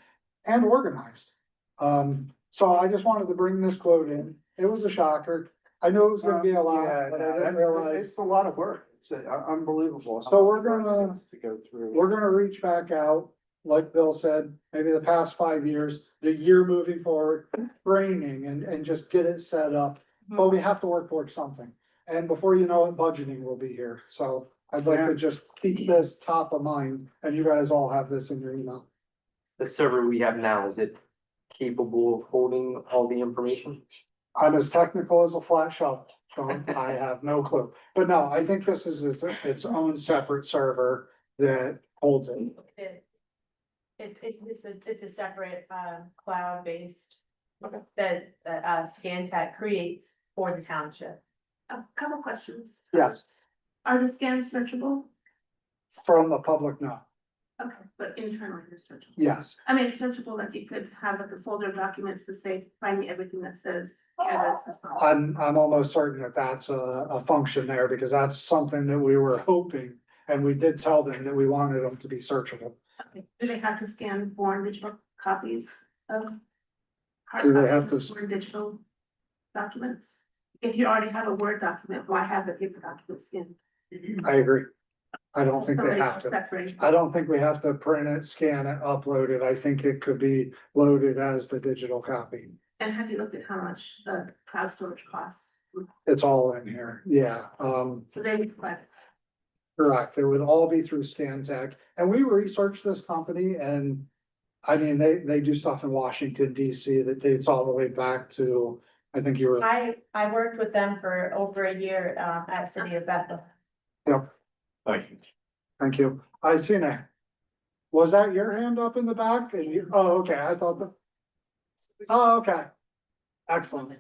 and organized. So I just wanted to bring this quote in. It was a shocker. I knew it was gonna be a lot, Yeah, but I didn't that's- realize. It's a lot of work. It's unbelievable. So we're gonna- To go through. We're gonna reach back out, like Bill said, maybe the past 5 years, the year moving forward, training and just get it set up. But we have to work towards something. And before you know it, budgeting will be here. So I'd like to just keep this top of mind and you guys all have this in your email. The server we have now, is it capable of holding all the information? I'm as technical as a flat shovel, Sean. I have no clue. But no, I think this is its own separate server that holds it. It's a separate, cloud-based. That, Scantech creates for the township. A couple questions. Yes, Are the scans searchable? from the public, no. Okay, but internally they're searchable. Yes. I mean, it's searchable, like you could have like a folder of documents to say, find me everything that says, yeah, that's not. I'm almost certain that that's a function there because that's something that we were hoping. And we did tell them that we wanted them to be searchable. Okay. Do they have to scan foreign digital copies of? hard Do they have copies to of foreign digital documents? If you already have a Word document, why have the paper document scanned? I agree. I don't think they Somebody have else to. separate. I don't think we have to print it, scan it, upload it. I think it could be loaded as the digital copy. And have you looked at how much the cloud storage costs? It's all in here. Yeah, So they provide. correct. It would all be through Scantech. And we researched this company and I mean, they do stuff in Washington DC that dates all the way back to, I think you were, I worked with them for over a year, at City of Bethel. Yep. Thank you. Thank you. I seen it. Was that your hand up in the back? And you, oh, okay, I thought that. Oh, okay. Excellent.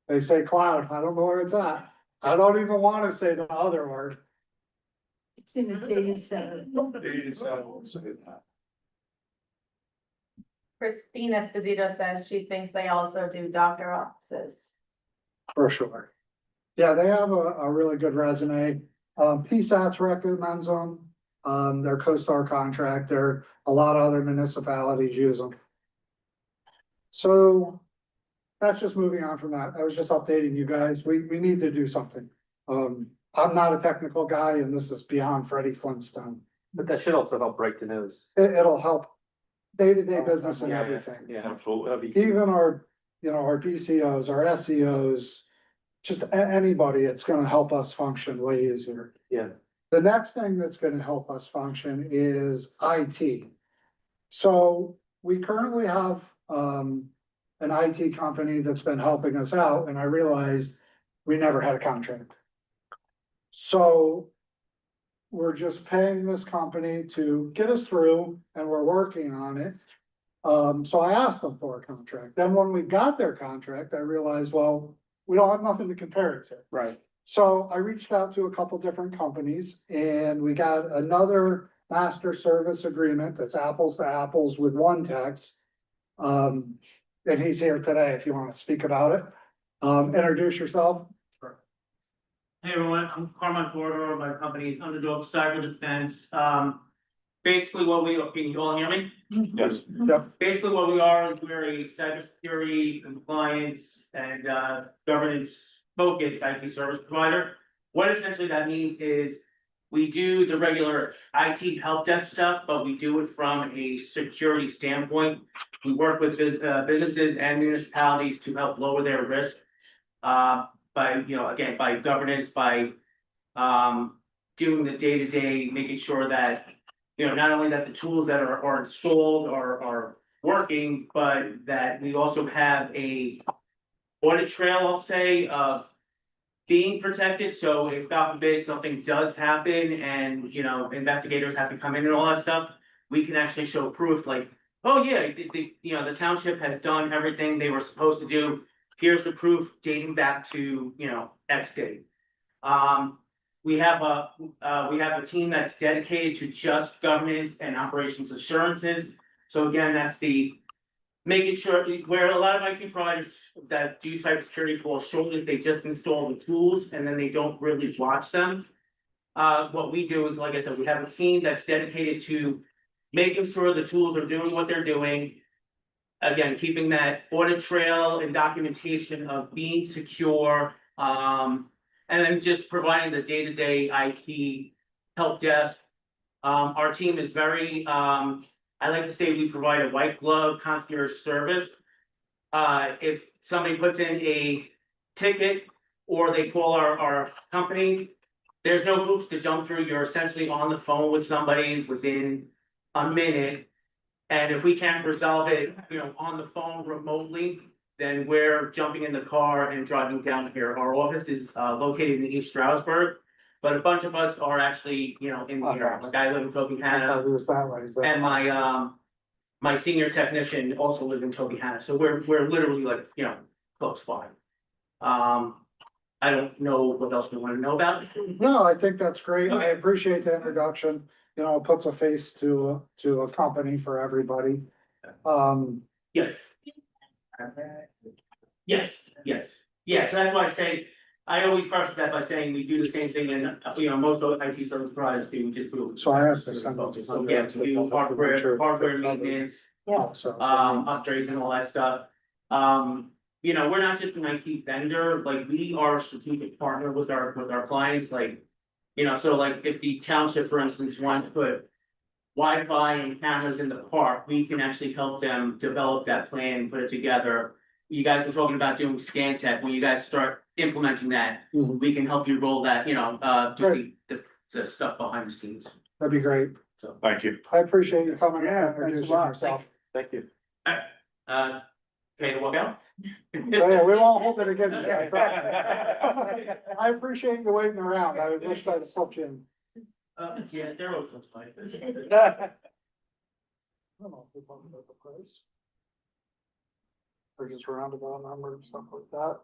They say cloud. I don't know where it's at. I don't even want to say the other word. It's in a data center. Christine Esposito says she thinks they also do doctor offices. For sure. Yeah, they have a really good resume. PSATs recommends them. Their CoStar contractor, a lot of other municipalities use them. So that's just moving on from that. I was just updating you guys. We need to do something. I'm not a technical guy and this is beyond Freddie Flintstone. But that should also help break the news. It'll help day-to-day business and Yeah, everything. Yeah, Absolutely. that'd be, Even our, our BCOs, our SEOs, just anybody, it's gonna help us function way easier. yeah. The next thing that's gonna help us function is IT. So we currently have, an IT company that's been helping us out, and I realized we never had a contract. So we're just paying this company to get us through, and we're working on it. So I asked them for a contract. Then when we got their contract, I realized, well, we don't have nothing to compare it to. Right. So I reached out to a couple different companies and we got another master service agreement that's apples to apples with One Text. And he's here today if you want to speak about it. Introduce yourself. Hey everyone, I'm Carmine Corridor, my company is Underdog Cyber Defense. Basically what can you all hear me? Yes. Yep. Basically what we are, we're a cybersecurity compliance and governance focused IT service provider. What essentially that means is we do the regular IT help desk stuff, but we do it from a security standpoint. We work with businesses and municipalities to help lower their risk. By, again, by governance, by doing the day-to-day, making sure that, not only that the tools that are installed are working, but that we also have a audit trail, I'll say, of being protected. So if God forbid something does happen and, investigators have to come in and all that stuff, we can actually show proof like, oh yeah, the township has done everything they were supposed to do. Here's the proof dating back to, X date. We have a team that's dedicated to just governance and operations assurances. So again, that's the making sure where a lot of IT providers that do cybersecurity fall short is they just install the tools and then they don't really watch them. What we do is, like I said, we have a team that's dedicated to making sure the tools are doing what they're doing. Again, keeping that audit trail and documentation of being secure, and then just providing the day-to-day IT help desk. Our team is very, I like to say we provide a white glove concierge service. If somebody puts in a ticket or they call our company, there's no hoops to jump through. You're essentially on the phone with somebody within a minute. And if we can't resolve it, on the phone remotely, then we're jumping in the car and driving down here. Our office is located in East Stroudsburg, but a bunch of us are actually, in the area. Like I live in Tobyhanna, It was that way. and my senior technician also lives in Tobyhanna. So we're literally like, close by. I don't know what else we want to know about. No, I think that's great. I appreciate the introduction. It puts a face to a company for everybody. Yes. Yes, so that's why I say, I always preface that by saying we do the same thing and, most of IT service providers do, we just do. So I have to send those. So yeah, we do hardware maintenance, So, upgrades and all that stuff. We're not just an IT vendor, like we are a strategic partner with our clients, like. So like if the township, for instance, wants to put Wi-Fi and cameras in the park, we can actually help them develop that plan, put it together. You guys are talking about doing scan tech. When you guys start implementing that, we can help you roll that, do the stuff behind the scenes. that'd be great. So, Thank you. I appreciate you coming in and Yeah, thanks a introducing lot. yourself. Thank you. Okay, to walk out? So yeah, we won't hold it against you. I appreciate you waiting around. I wish I'd have slipped you in. Yeah, they're open tonight. I don't know if we talked about the price. Or just roundabout number and stuff like that.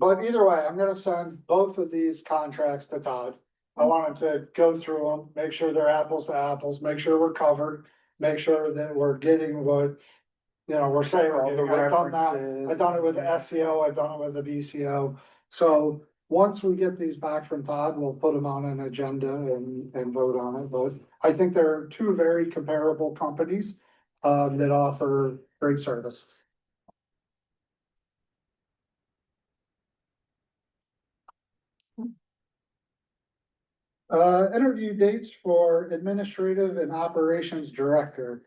But either way, I'm gonna send both of these contracts to Todd. I want him to go through them, make sure they're apples to apples, make sure we're covered, make sure that we're getting what. You know, we're saying we're All the getting, I've done that, references. I've done it with the SEO, I've done it with the BCO. So once we get these back from Todd, we'll put them on an agenda and vote on it, but I think there are two very comparable companies. That offer great service. Interview dates for administrative and operations director.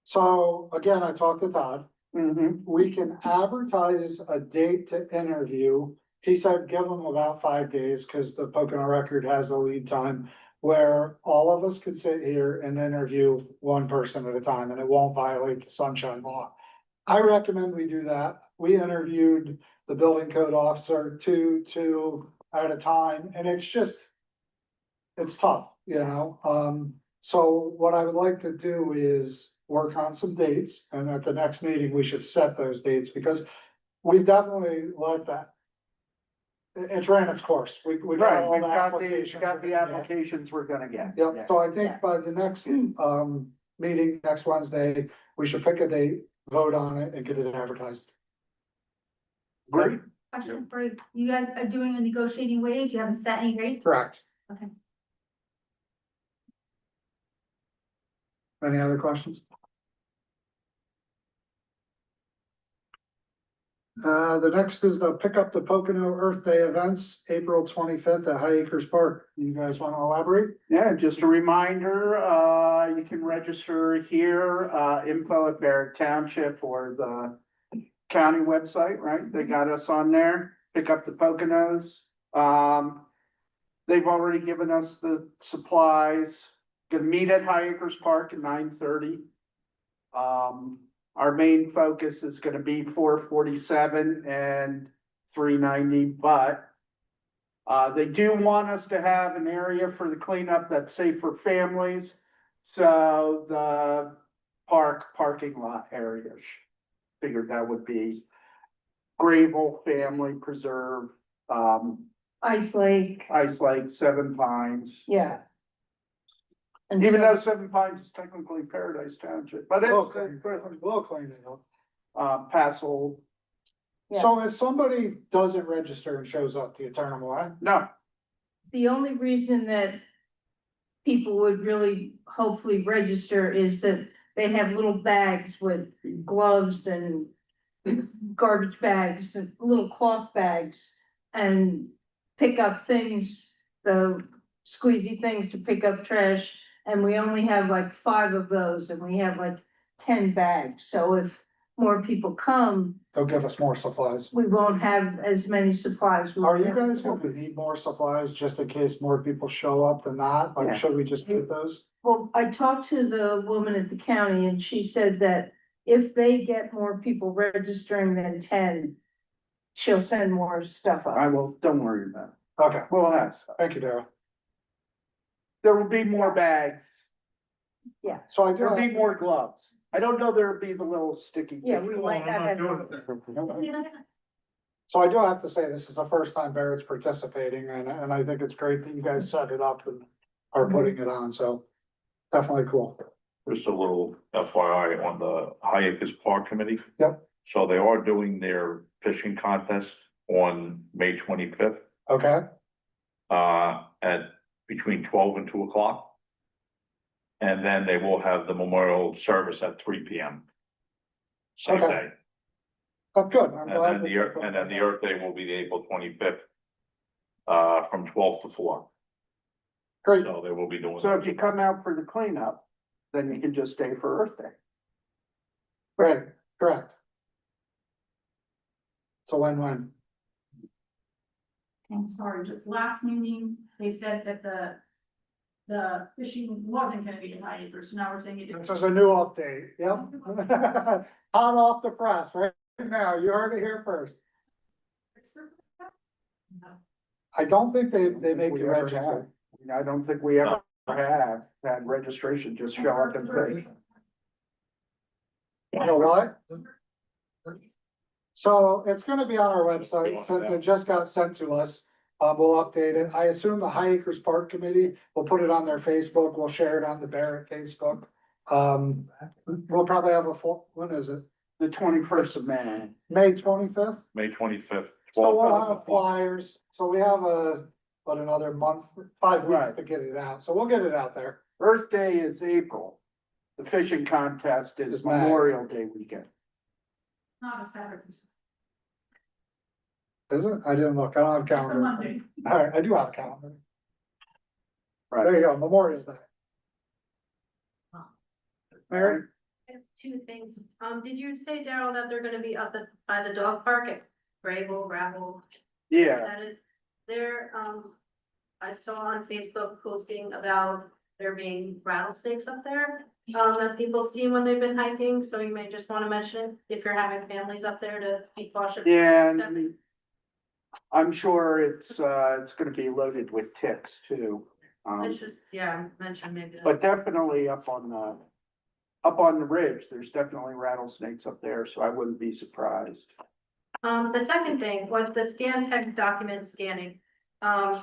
So again, I talked to Todd. We can advertise a date to interview. He said, give them about 5 days, cause the Pocono Record has a lead time. Where all of us could sit here and interview one person at a time, and it won't violate the sunshine law. I recommend we do that. We interviewed the building code officer two at a time, and it's just. It's tough, you know, so what I would like to do is work on some dates, and at the next meeting, we should set those dates, because we've definitely let that. It's ran its course, we got Right, all we've the got applications. the applications we're gonna get. Yep, so I think by the next, meeting next Wednesday, we should pick a date, vote on it, and get it advertised. Great. Question for you, you guys are doing a negotiating wage, you haven't set any rate? Correct. Okay. Any other questions? The next is the Pick Up the Pocono Earth Day events, April 25th at High Acres Park. You guys want to elaborate? Yeah, just a reminder, you can register here, info at Barrett Township or the county website, right? They got us on there, pick up the Poconos. They've already given us the supplies, gonna meet at High Acres Park at 9:30. Our main focus is gonna be 447 and 390, but they do want us to have an area for the cleanup that's safe for families. So the parking lot areas, figured that would be Grable Family Preserve, Ice Lake, Ice Lake, Seven Pines. yeah. And Even so- though Seven Pines is technically Paradise Township, but We'll it's, clean it up. Passold, Yeah. So if somebody doesn't register and shows up, do you turn them away? no, The only reason that people would really hopefully register is that they have little bags with gloves and garbage bags and little cloth bags and pick up things, the squeezy things to pick up trash. And we only have like 5 of those and we have like 10 bags. So if more people come, They'll give us more supplies. we won't have as many supplies. Are you guys going to need more supplies just in case more people show up than not? Yeah. Like, should we just get those? Well, I talked to the woman at the county and she said that if they get more people registering than 10, she'll send more stuff up. I will, don't worry about it. Okay, We'll have some. thank you, Daryl. There will be more bags, So I do there'll be have, more gloves. I don't know there'll be the little sticky. Yeah, we might not have. so I do have to say, this is the first time Barrett's participating, and I think it's great that you guys set it up and are putting it on, so definitely cool. Just a little FYI on the High Acres Park Committee. Yep. So they are doing their fishing contest on May 25th, Okay, at between 12 and 2 o'clock. And then they will have the memorial service at 3 p.m. Same Okay. day. that's good. I'm glad. And then the Earth Day will be the April 25th, from 12 to 4. Great, So they will be doing. So if you come out for the cleanup, then you can just stay for Earth Day. right, correct. So when? I'm sorry, just last meeting, they said that the the fishing wasn't gonna be in high acres, so now we're saying it This is. is a new update, yep. Hot off the press right now, you heard it here first. I don't think they make We you ever register. have. I don't think we ever have had registration just show up and pay. You know what? So it's gonna be on our website, since it just got sent to us. We'll update it. I assume the High Acres Park Committee will put it on their Facebook. We'll share it on the Barrett Facebook. We'll probably have a full, when is it? The 21st of May. May 25th? May 25th. So we'll have flyers. So we have another month, 5 weeks Right. to get it out. So we'll get it out there. Earth Day is April. The fishing contest is Is May. Memorial Day weekend. Not a Saturday. Is it? I didn't look. I don't have a It's a calendar. Monday. All right, I do have a calendar. Right. There you go, Memorial Day. Mary? I have two things. Did you say, Daryl, that they're gonna be up by the dog park at Gravel? Yeah, That is, there, I saw on Facebook posting about there being rattlesnakes up there. That people have seen when they've been hiking, so you may just wanna mention it if you're having families up there to be cautious. yeah, Stepping. and I'm sure it's gonna be loaded with ticks too. It's just, yeah, mention maybe. that. But definitely up on the ridge, there's definitely rattlesnakes up there, so I wouldn't be surprised. The second thing, with the scan tech document scanning, kind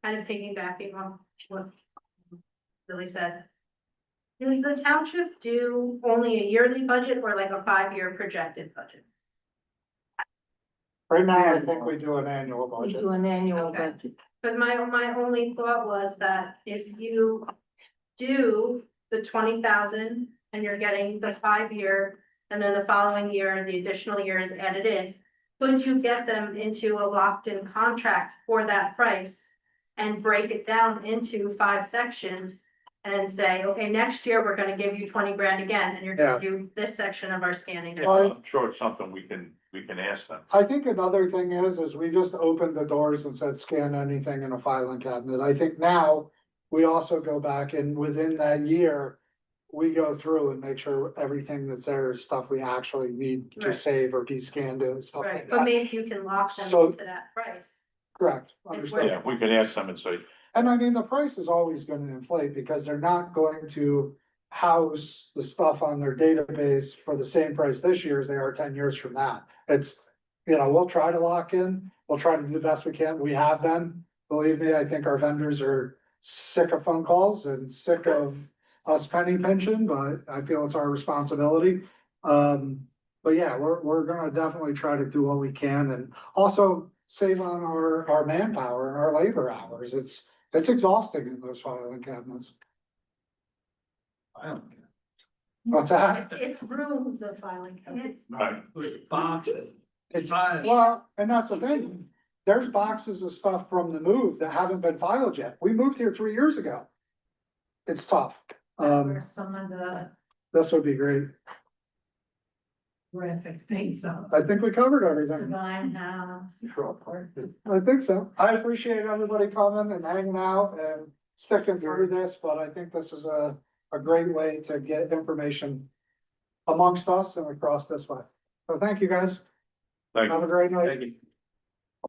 of piggybacking on what Billy said. Does the township do only a yearly budget or like a 5-year projected budget? Right now, I think we do an annual We budget. do an annual Okay. budget. Cause my only thought was that if you do the 20,000 and you're getting the 5-year. And then the following year, the additional year is added in, could you get them into a locked-in contract for that price? And break it down into 5 sections and say, okay, next year, we're gonna give you 20 grand again, and you're gonna do this section of our scanning. I'm sure it's something we can ask them. I think another thing is we just opened the doors and said scan anything in a filing cabinet. I think now we also go back and within that year, we go through and make sure everything that's there is stuff we actually need to Right. save or be scanned in and stuff Right, like but that. maybe you can lock them So- into that price. Correct, It's understood. Yeah, we could ask them and say, And I mean, the price is always gonna inflate because they're not going to house the stuff on their database for the same price this year as they are 10 years from now. It's, we'll try to lock in, we'll try to do the best we can. We have been. Believe me, I think our vendors are sick of phone calls and sick of us penny pinching, but I feel it's our responsibility. But yeah, we're gonna definitely try to do what we can and also save on our manpower and our labor hours. It's exhausting in those filing cabinets. I don't care. What's that? It's rooms of filing cabinets. right, Boxes. It's, Fine. well, and that's the thing. There's boxes of stuff from the move that haven't been filed yet. We moved here 3 years ago. It's tough. Or some of the This would be great. graphic things of I think we covered everything. Savine House. I think so. I appreciate everybody coming and hanging out and sticking through this, but I think this is a great way to get information amongst us and across this way. So thank you, guys. thank you. Have a great night. Thank you.